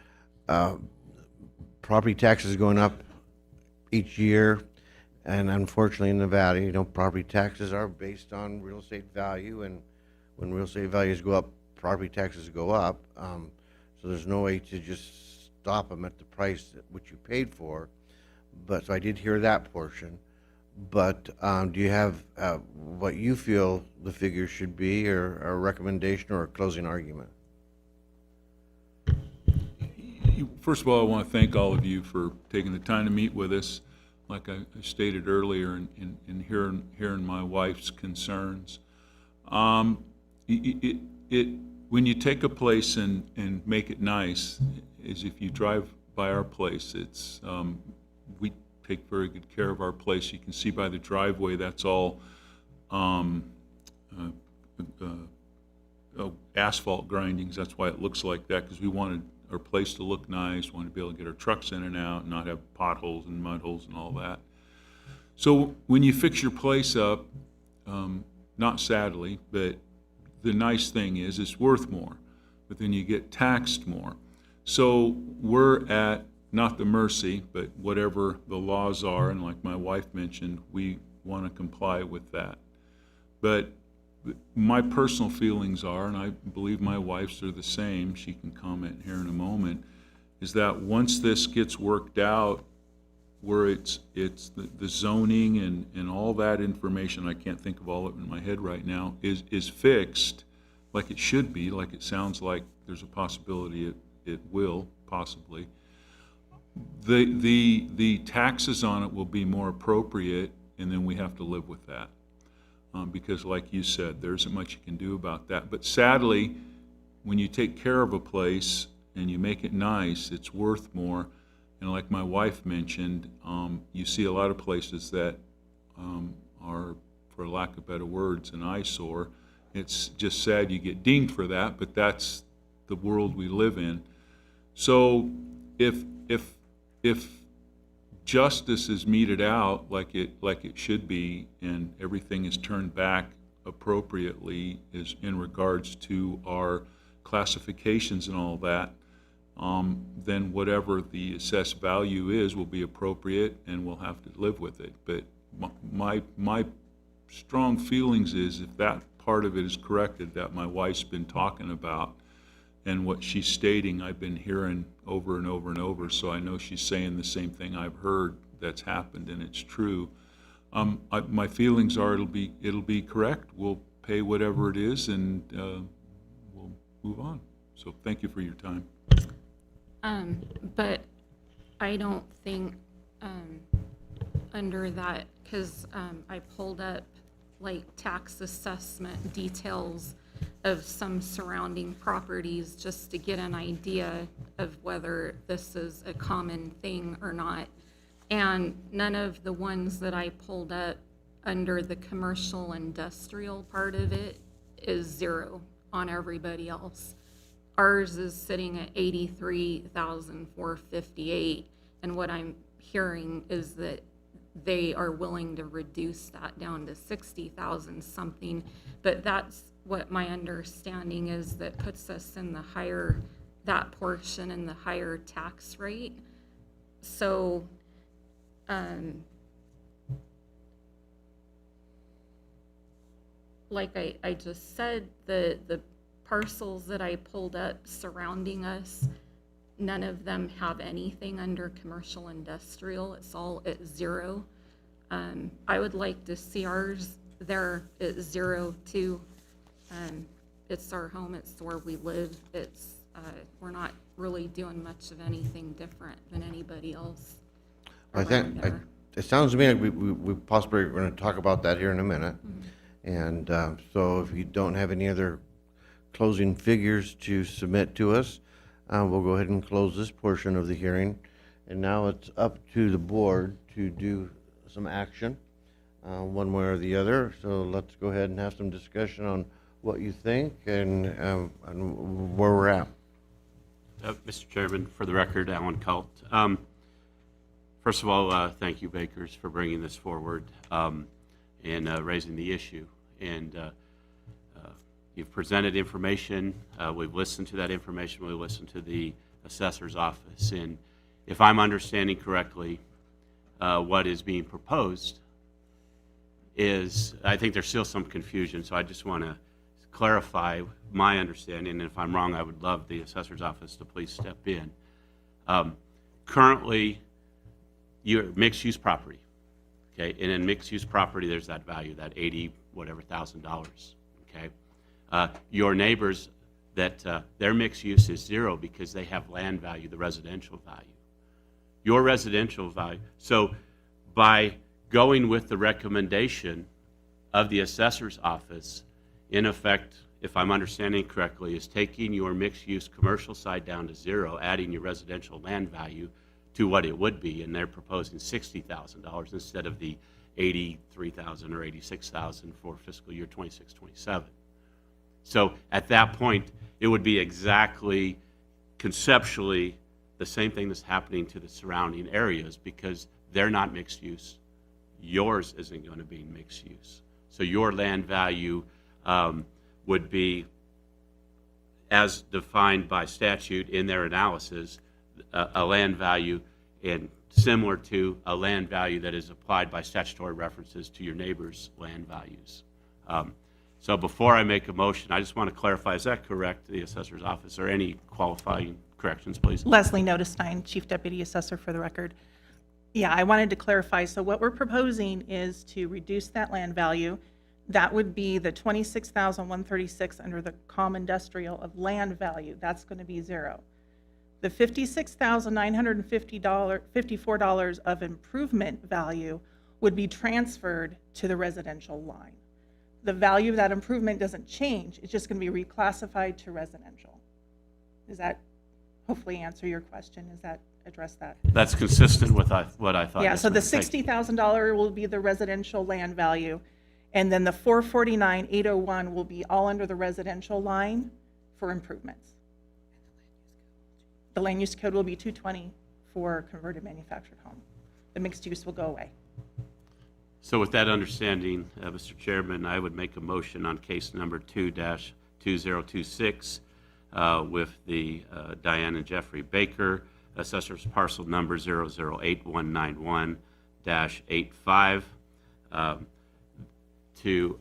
property taxes going up each year, and unfortunately in Nevada, property taxes are based on real estate value, and when real estate values go up, property taxes go up. So there's no way to just stop them at the price at which you paid for. But so I did hear that portion. But do you have what you feel the figures should be, or a recommendation or a closing argument? First of all, I want to thank all of you for taking the time to meet with us. Like I stated earlier, in hearing my wife's concerns. When you take a place and make it nice, is if you drive by our place, we take very good care of our place. You can see by the driveway, that's all asphalt grindings. That's why it looks like that, because we wanted our place to look nice, wanted to be able to get our trucks in and out, and not have potholes and mud holes and all that. So when you fix your place up, not sadly, but the nice thing is it's worth more, but then you get taxed more. So we're at not the mercy, but whatever the laws are, and like my wife mentioned, we want to comply with that. But my personal feelings are, and I believe my wife's are the same, she can comment here in a moment, is that once this gets worked out, where it's the zoning and all that information, I can't think of all of it in my head right now, is fixed like it should be, like it sounds like there's a possibility it will possibly. The taxes on it will be more appropriate, and then we have to live with that. Because like you said, there isn't much you can do about that. But sadly, when you take care of a place and you make it nice, it's worth more. And like my wife mentioned, you see a lot of places that are, for lack of better words, an eyesore. It's just sad you get dinged for that, but that's the world we live in. So if justice is meted out like it should be, and everything is turned back appropriately is in regards to our classifications and all that, then whatever the assessed value is will be appropriate, and we'll have to live with it. But my strong feelings is, if that part of it is corrected that my wife's been talking about, and what she's stating I've been hearing over and over and over, so I know she's saying the same thing I've heard that's happened, and it's true. My feelings are it'll be correct. We'll pay whatever it is, and we'll move on. So thank you for your time. But I don't think under that, because I pulled up like tax assessment details of some surrounding properties just to get an idea of whether this is a common thing or not. And none of the ones that I pulled up under the commercial industrial part of it is zero on everybody else. Ours is sitting at 83,458, and what I'm hearing is that they are willing to reduce that down to 60,000 something, but that's what my understanding is, that puts us in the higher, that portion in the higher tax rate. So like I just said, the parcels that I pulled up surrounding us, none of them have anything under commercial industrial. It's all at 0. I would like to see ours there at 0 too. It's our home, it's where we live. We're not really doing much of anything different than anybody else I around think, there. it sounds to me like we possibly are going to talk about that here in a minute. And so if you don't have any other closing figures to submit to us, we'll go ahead and close this portion of the hearing. And now it's up to the board to do some action, one way or the other. So let's go ahead and have some discussion on what you think and where we're at. Mr. Chairman, for the record, Alan Cult. First of all, thank you, Bakers, for bringing this forward and raising the issue. And you've presented information. We've listened to that information. We've listened to the assessor's office. And if I'm understanding correctly, what is being proposed is, I think there's still some confusion, so I just want to clarify my understanding, and if I'm wrong, I would love the assessor's office to please step in. Currently, you're mixed-use property, okay? And in mixed-use property, there's that value, that $80,000, okay? Your neighbors, that their mixed use is 0 because they have land value, the residential value. Your residential value. So by going with the recommendation of the assessor's office, in effect, if I'm understanding correctly, is taking your mixed-use commercial side down to 0, adding your residential land value to what it would be, and they're proposing $60,000 instead of the $83,000 or $86,000 for fiscal year 26-27. So at that point, it would be exactly conceptually the same thing that's happening to the surrounding areas because they're not mixed use. Yours isn't going to be mixed use. So your land value would be, as defined by statute in their analysis, a land value and similar to a land value that is applied by statutory references to your neighbor's land values. So before I make a motion, I just want to clarify, is that correct, the assessor's office, or any qualifying corrections, please? Leslie Notestein, Chief Deputy Assessor for the record. Yeah, I wanted to clarify. So what we're proposing is to reduce that land value. That would be the $26,136 under the common industrial of land value. That's going to be 0. The $56,954 of improvement value would be transferred to the residential line. The value of that improvement doesn't change. It's just going to be reclassified to residential. Does that hopefully answer your question? Does that address that? That's consistent with what I thought. Yeah, Yes, so the ma'am. Thank you. $60,000 will be the residential land value, and then the $449,801 will be all under the residential line for improvements. The land use code will be 220 for converted manufactured home. The mixed use will go away. So with that understanding, Mr. Chairman, I would make a motion on case number 2-2026 with the Diane and Jeffrey Baker, assessor's parcel number 008191-85, to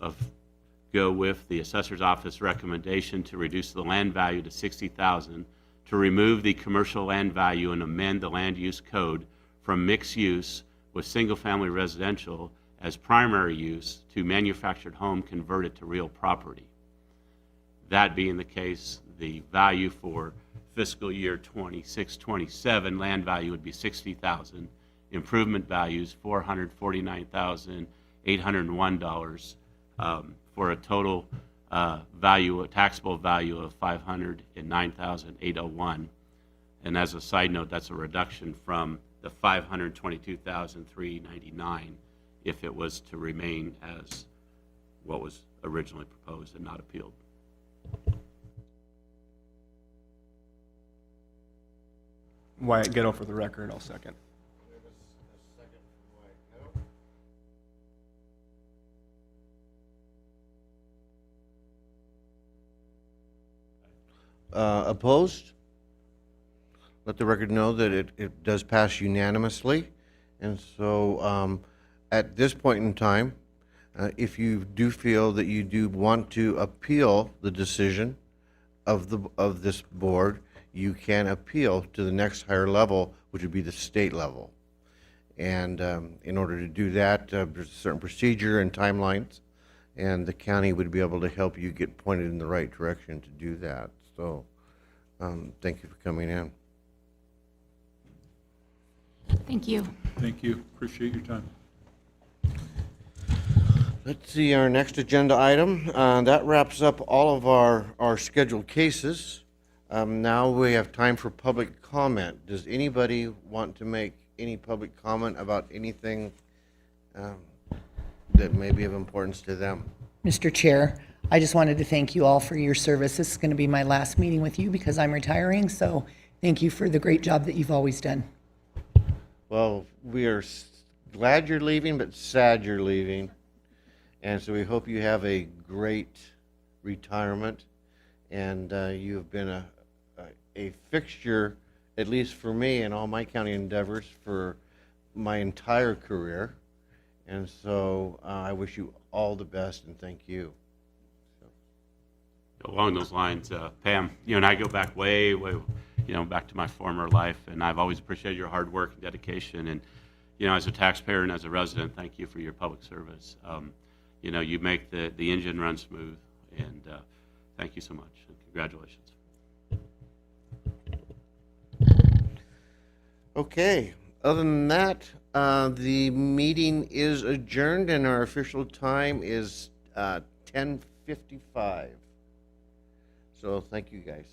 go with the assessor's office recommendation to reduce the land value to $60,000, to remove the commercial land value and amend the land use code from mixed use with single-family residential as primary use to manufactured home converted to real property. That being the case, the value for fiscal year 26-27 land value would be $60,000. Improvement values $449,801 for a total value, a taxable value of $509,801. And as a side note, that's a reduction from the $522,399 if it was to remain as what was originally proposed and not appealed. Wyatt Ghetto for the record, I'll second. Opposed? Let the record know that it does pass unanimously. And so at this point in time, if you do feel that you do want to appeal the decision of this board, you can appeal to the next higher level, which would be the state level. And in order to do that, there's a certain procedure and timelines, and the county would be able to help you get pointed in the right direction to do that. So thank you for coming in. Thank you. Thank you. Appreciate your time. Let's see our next agenda item. That wraps up all of our scheduled cases. Now we have time for public comment. Does anybody want to make any public comment about anything that may be of importance to them? Mr. Chair, I just wanted to thank you all for your service. This is going to be my last meeting with you because I'm retiring, so thank you for the great job that you've always done. Well, we are glad you're leaving, but sad you're leaving. And so we hope you have a great retirement. And you have been a fixture, at least for me, in all my county endeavors for my entire career. And so I wish you all the best and thank you. Along those lines, Pam, you and I go back way, back to my former life, and I've always appreciated your hard work and dedication. And, as a taxpayer and as a resident, thank you for your public service. You make the engine run smooth, and thank you so much, and congratulations. Okay, other than that, the meeting is adjourned and our official time is 10:55. So thank you guys.